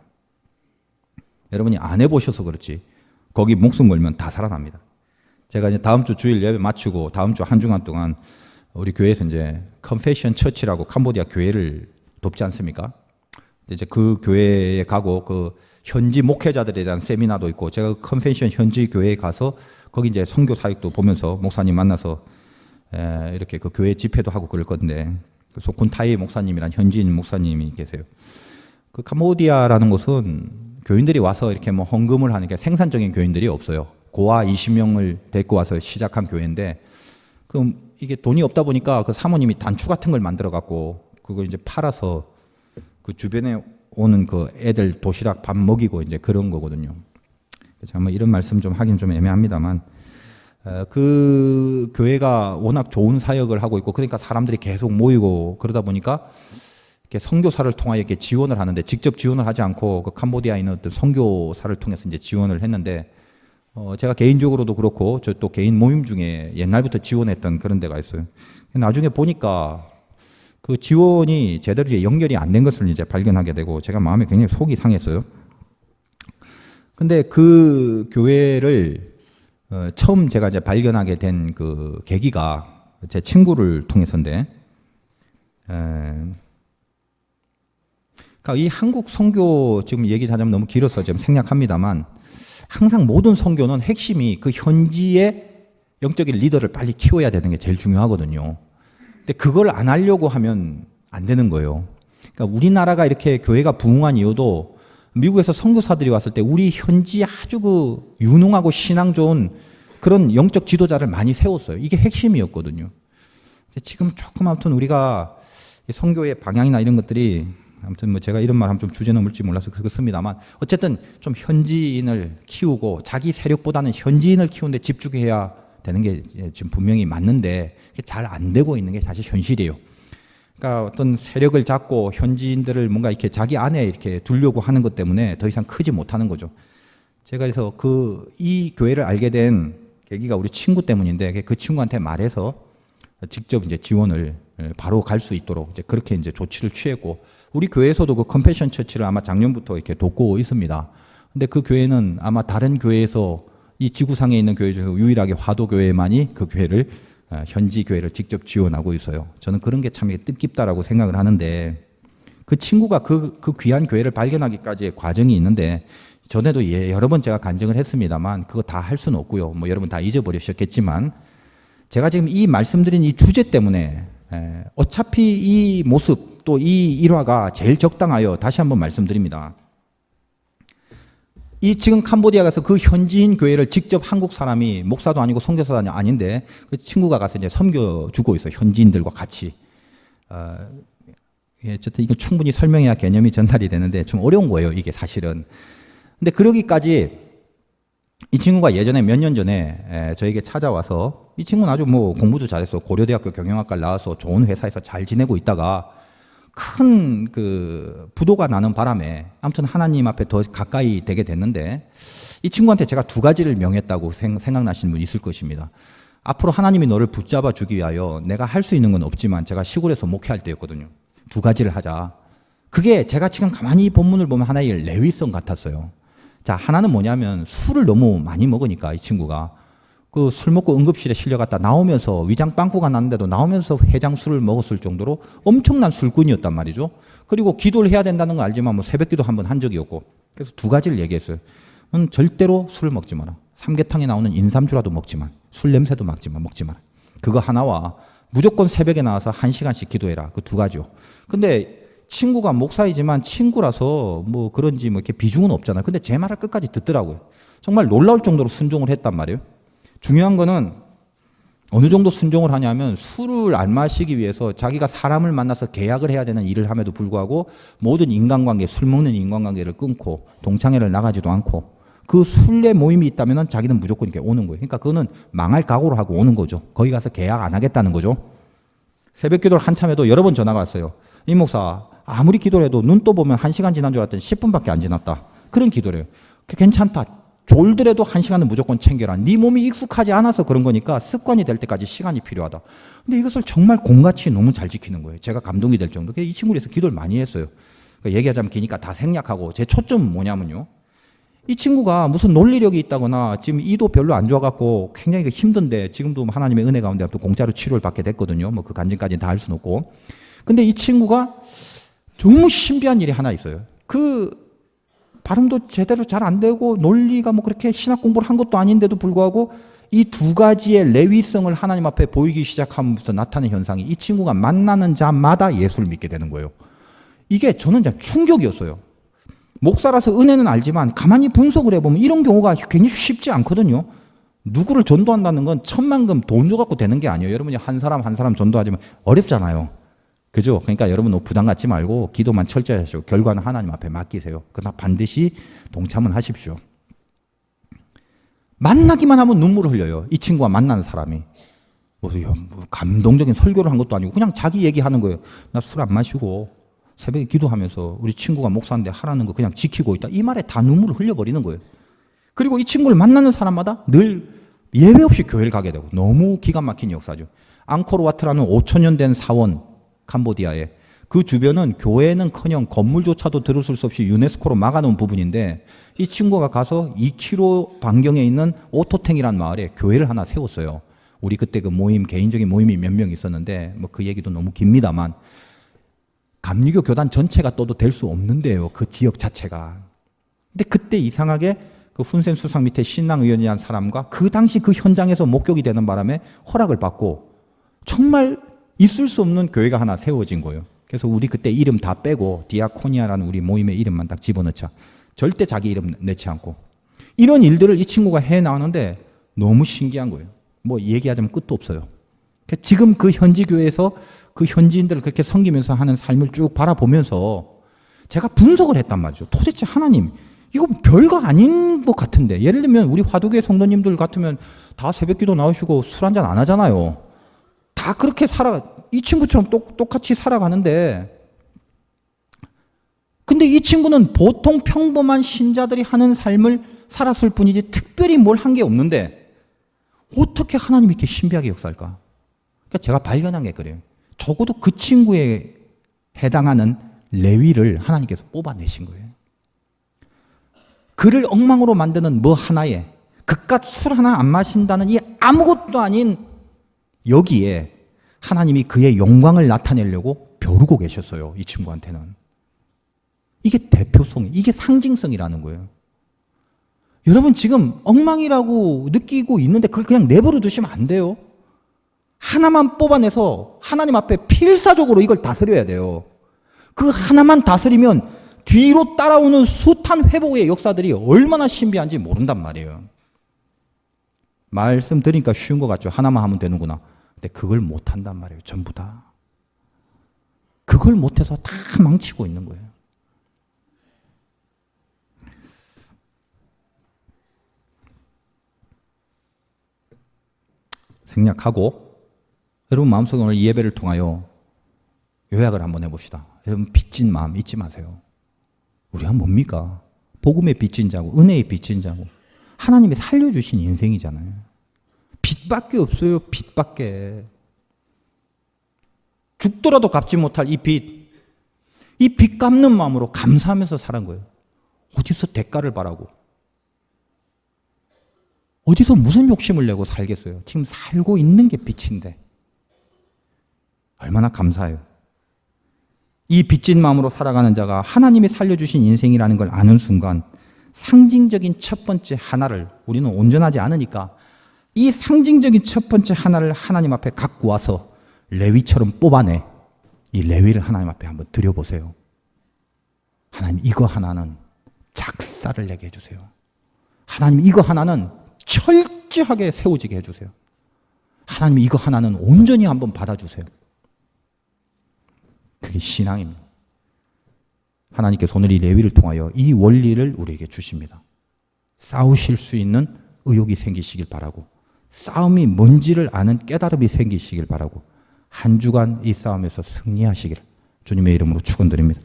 여러분이 안 해보셔서 그렇지 거기 목숨 걸면 다 살아납니다. 제가 이제 다음 주 주일 예배 마치고 다음 주 한 주간 동안 우리 교회에서 이제 컨페션 처치라고 캄보디아 교회를 돕지 않습니까? 이제 그 교회에 가고 그 현지 목회자들에 대한 세미나도 있고 제가 그 컨페션 현지 교회에 가서 거기 이제 선교 사역도 보면서 목사님 만나서 이렇게 그 교회 집회도 하고 그럴 건데 그 소쿤타이 목사님이란 현지인 목사님이 계세요. 그 캄보디아라는 곳은 교인들이 와서 이렇게 뭐 헌금을 하는 게 생산적인 교인들이 없어요. 고아 20명을 데리고 와서 시작한 교회인데 그 이게 돈이 없다 보니까 그 사모님이 단추 같은 걸 만들어 갖고 그걸 이제 팔아서 그 주변에 오는 그 애들 도시락 밥 먹이고 이제 그런 거거든요. 제가 뭐 이런 말씀 좀 하긴 좀 애매합니다만 그 교회가 워낙 좋은 사역을 하고 있고 그러니까 사람들이 계속 모이고 그러다 보니까 이렇게 선교사를 통하여 이렇게 지원을 하는데 직접 지원을 하지 않고 그 캄보디아에 있는 어떤 선교사를 통해서 이제 지원을 했는데 제가 개인적으로도 그렇고 저 또 개인 모임 중에 옛날부터 지원했던 그런 데가 있어요. 나중에 보니까 그 지원이 제대로 이제 연결이 안 된 것을 이제 발견하게 되고 제가 마음에 굉장히 속이 상했어요. 근데 그 교회를 처음 제가 이제 발견하게 된 그 계기가 제 친구를 통해서인데, 그러니까 이 한국 선교 지금 얘기하자면 너무 길어서 지금 생략합니다만 항상 모든 선교는 핵심이 그 현지의 영적인 리더를 빨리 키워야 되는 게 제일 중요하거든요. 근데 그걸 안 하려고 하면 안 되는 거예요. 그러니까 우리나라가 이렇게 교회가 부흥한 이유도 미국에서 선교사들이 왔을 때 우리 현지 아주 그 유능하고 신앙 좋은 그런 영적 지도자를 많이 세웠어요. 이게 핵심이었거든요. 지금 조금 아무튼 우리가 선교의 방향이나 이런 것들이 아무튼 뭐 제가 이런 말 하면 좀 주제 넘을지 몰라서 그렇습니다만 어쨌든 좀 현지인을 키우고 자기 세력보다는 현지인을 키우는 데 집중해야 되는 게 지금 분명히 맞는데 잘 안 되고 있는 게 사실 현실이에요. 그러니까 어떤 세력을 잡고 현지인들을 뭔가 이렇게 자기 안에 이렇게 두려고 하는 것 때문에 더 이상 크지 못하는 거죠. 제가 그래서 이 교회를 알게 된 계기가 우리 친구 때문인데 그 친구한테 말해서 직접 이제 지원을 바로 갈 수 있도록 이제 그렇게 이제 조치를 취했고 우리 교회에서도 그 컴패션 처치를 아마 작년부터 이렇게 돕고 있습니다. 근데 그 교회는 아마 다른 교회에서 이 지구상에 있는 교회 중에서 유일하게 화도교회만이 그 교회를 현지 교회를 직접 지원하고 있어요. 저는 그런 게 참 뜻깊다라고 생각을 하는데 그 친구가 그 귀한 교회를 발견하기까지의 과정이 있는데 전에도 여러 번 제가 간증을 했습니다만 그거 다 할 수는 없고요. 뭐 여러분 다 잊어버리셨겠지만 제가 지금 이 말씀드린 이 주제 때문에 어차피 이 모습 또 이 일화가 제일 적당하여 다시 한번 말씀드립니다. 이 지금 캄보디아 가서 그 현지인 교회를 직접 한국 사람이 목사도 아니고 선교사도 아닌데 그 친구가 가서 이제 섬겨주고 있어요. 현지인들과 같이. 어쨌든 이건 충분히 설명해야 개념이 전달이 되는데 좀 어려운 거예요. 이게 사실은. 근데 그러기까지 이 친구가 예전에 몇 년 전에 저에게 찾아와서 이 친구는 아주 뭐 공부도 잘했어. 고려대학교 경영학과를 나와서 좋은 회사에서 잘 지내고 있다가 큰 그 부도가 나는 바람에 아무튼 하나님 앞에 더 가까이 되게 됐는데 이 친구한테 제가 두 가지를 명했다고 생각나시는 분 있을 것입니다. 앞으로 하나님이 너를 붙잡아 주기 위하여 내가 할 수 있는 건 없지만 제가 시골에서 목회할 때였거든요. 두 가지를 하자. 그게 제가 지금 가만히 본문을 보면 하나의 레위성 같았어요. 자, 하나는 뭐냐면 술을 너무 많이 먹으니까 이 친구가 그 술 먹고 응급실에 실려갔다 나오면서 위장 빵꾸가 났는데도 나오면서 회장 술을 먹었을 정도로 엄청난 술꾼이었단 말이죠. 그리고 기도를 해야 된다는 걸 알지만 뭐 새벽 기도 한 번 한 적이 없고 그래서 두 가지를 얘기했어요. 절대로 술을 먹지 마라. 삼계탕에 나오는 인삼주라도 먹지만 술 냄새도 먹지 마라. 그거 하나와 무조건 새벽에 나와서 1시간씩 기도해라. 그 두 가지요. 근데 친구가 목사이지만 친구라서 뭐 그런지 뭐 이렇게 비중은 없잖아요. 근데 제 말을 끝까지 듣더라고요. 정말 놀라울 정도로 순종을 했단 말이에요. 중요한 거는 어느 정도 순종을 하냐면 술을 안 마시기 위해서 자기가 사람을 만나서 계약을 해야 되는 일을 함에도 불구하고 모든 인간관계, 술 먹는 인간관계를 끊고 동창회를 나가지도 않고 그 술래 모임이 있다면 자기는 무조건 이렇게 오는 거예요. 그러니까 그거는 망할 각오를 하고 오는 거죠. 거기 가서 계약 안 하겠다는 거죠. 새벽 기도를 한참 해도 여러 번 전화가 왔어요. 이 목사 아무리 기도를 해도 눈 떠보면 1시간 지난 줄 알았더니 10분밖에 안 지났다. 그런 기도를 해요. 괜찮다. 졸더라도 1시간은 무조건 챙겨라. 네 몸이 익숙하지 않아서 그런 거니까 습관이 될 때까지 시간이 필요하다. 근데 이것을 정말 공같이 너무 잘 지키는 거예요. 제가 감동이 될 정도. 이 친구를 해서 기도를 많이 했어요. 그러니까 얘기하자면 기니까 다 생략하고 제 초점은 뭐냐면요. 이 친구가 무슨 논리력이 있다거나 지금 이도 별로 안 좋아갖고 굉장히 힘든데 지금도 하나님의 은혜 가운데 또 공짜로 치료를 받게 됐거든요. 뭐 그 간증까지는 다 할 수는 없고. 근데 이 친구가 정말 신비한 일이 하나 있어요. 그 발음도 제대로 잘 안 되고 논리가 뭐 그렇게 신학 공부를 한 것도 아닌데도 불구하고 이 두 가지의 레위성을 하나님 앞에 보이기 시작하면서 나타나는 현상이 이 친구가 만나는 자마다 예수를 믿게 되는 거예요. 이게 저는 참 충격이었어요. 목사라서 은혜는 알지만 가만히 분석을 해보면 이런 경우가 굉장히 쉽지 않거든요. 누구를 전도한다는 건 천만금 돈 줘갖고 되는 게 아니에요. 여러분이 한 사람 전도하지만 어렵잖아요. 그죠? 그러니까 여러분 너무 부담 갖지 말고 기도만 철저히 하시고 결과는 하나님 앞에 맡기세요. 그러나 반드시 동참은 하십시오. 만나기만 하면 눈물을 흘려요. 이 친구와 만나는 사람이. 뭐 감동적인 설교를 한 것도 아니고 그냥 자기 얘기하는 거예요. 나 술 안 마시고 새벽에 기도하면서 우리 친구가 목사인데 하라는 거 그냥 지키고 있다. 이 말에 다 눈물을 흘려버리는 거예요. 그리고 이 친구를 만나는 사람마다 늘 예외 없이 교회를 가게 되고 너무 기가 막힌 역사죠. 앙코르와트라는 5,000년 된 사원 캄보디아에 그 주변은 교회는커녕 건물조차도 들어설 수 없이 유네스코로 막아놓은 부분인데 이 친구가 가서 2km 반경에 있는 오토탱이라는 마을에 교회를 하나 세웠어요. 우리 그때 그 모임 개인적인 모임이 몇 명 있었는데 뭐 그 얘기도 너무 깁니다만 감리교 교단 전체가 떠도 될 수 없는데요. 그 지역 자체가. 근데 그때 이상하게 그 훈센 수상 밑에 신랑의원이라는 사람과 그 당시 그 현장에서 목격이 되는 바람에 허락을 받고 정말 있을 수 없는 교회가 하나 세워진 거예요. 그래서 우리 그때 이름 다 빼고 디아코니아라는 우리 모임의 이름만 딱 집어넣자. 절대 자기 이름 내지 않고. 이런 일들을 이 친구가 해나가는데 너무 신기한 거예요. 뭐 얘기하자면 끝도 없어요. 지금 그 현지 교회에서 그 현지인들을 그렇게 섬기면서 하는 삶을 쭉 바라보면서 제가 분석을 했단 말이죠. 도대체 하나님 이거 별거 아닌 것 같은데 예를 들면 우리 화두교회 성도님들 같으면 다 새벽기도 나오시고 술 한잔 안 하잖아요. 다 그렇게 이 친구처럼 똑같이 살아가는데 근데 이 친구는 보통 평범한 신자들이 하는 삶을 살았을 뿐이지 특별히 뭘 한 게 없는데 어떻게 하나님이 이렇게 신비하게 역사할까? 그러니까 제가 발견한 게 그래요. 적어도 그 친구에 해당하는 레위를 하나님께서 뽑아내신 거예요. 그를 엉망으로 만드는 뭐 하나에 그깟 술 하나 안 마신다는 이 아무것도 아닌 여기에 하나님이 그의 영광을 나타내려고 벼르고 계셨어요. 이 친구한테는. 이게 대표성, 이게 상징성이라는 거예요. 여러분 지금 엉망이라고 느끼고 있는데 그걸 그냥 내버려 두시면 안 돼요. 하나만 뽑아내서 하나님 앞에 필사적으로 이걸 다스려야 돼요. 그 하나만 다스리면 뒤로 따라오는 숱한 회복의 역사들이 얼마나 신비한지 모른단 말이에요. 말씀드리니까 쉬운 것 같죠. 하나만 하면 되는구나. 근데 그걸 못한단 말이에요. 전부 다. 그걸 못해서 다 망치고 있는 거예요. 생략하고 여러분 마음속에 오늘 이 예배를 통하여 요약을 한번 해봅시다. 여러분 빚진 마음 잊지 마세요. 우리가 뭡니까? 복음의 빚진 자고 은혜의 빚진 자고 하나님이 살려주신 인생이잖아요. 빚밖에 없어요. 빚밖에. 죽더라도 갚지 못할 이 빚. 이 빚 갚는 마음으로 감사하면서 살은 거예요. 어디서 대가를 바라고. 어디서 무슨 욕심을 내고 살겠어요. 지금 살고 있는 게 빚인데. 얼마나 감사해요. 이 빚진 마음으로 살아가는 자가 하나님이 살려주신 인생이라는 걸 아는 순간 상징적인 첫 번째 하나를 우리는 온전하지 않으니까 이 상징적인 첫 번째 하나를 하나님 앞에 갖고 와서 레위처럼 뽑아내. 이 레위를 하나님 앞에 한번 드려보세요. 하나님 이거 하나는 작사를 내게 해주세요. 하나님 이거 하나는 철저하게 세워지게 해주세요. 하나님 이거 하나는 온전히 한번 받아주세요. 그게 신앙입니다. 하나님께서 오늘 이 레위를 통하여 이 원리를 우리에게 주십니다. 싸우실 수 있는 의욕이 생기시길 바라고 싸움이 뭔지를 아는 깨달음이 생기시길 바라고 한 주간 이 싸움에서 승리하시기를 주님의 이름으로 축원드립니다.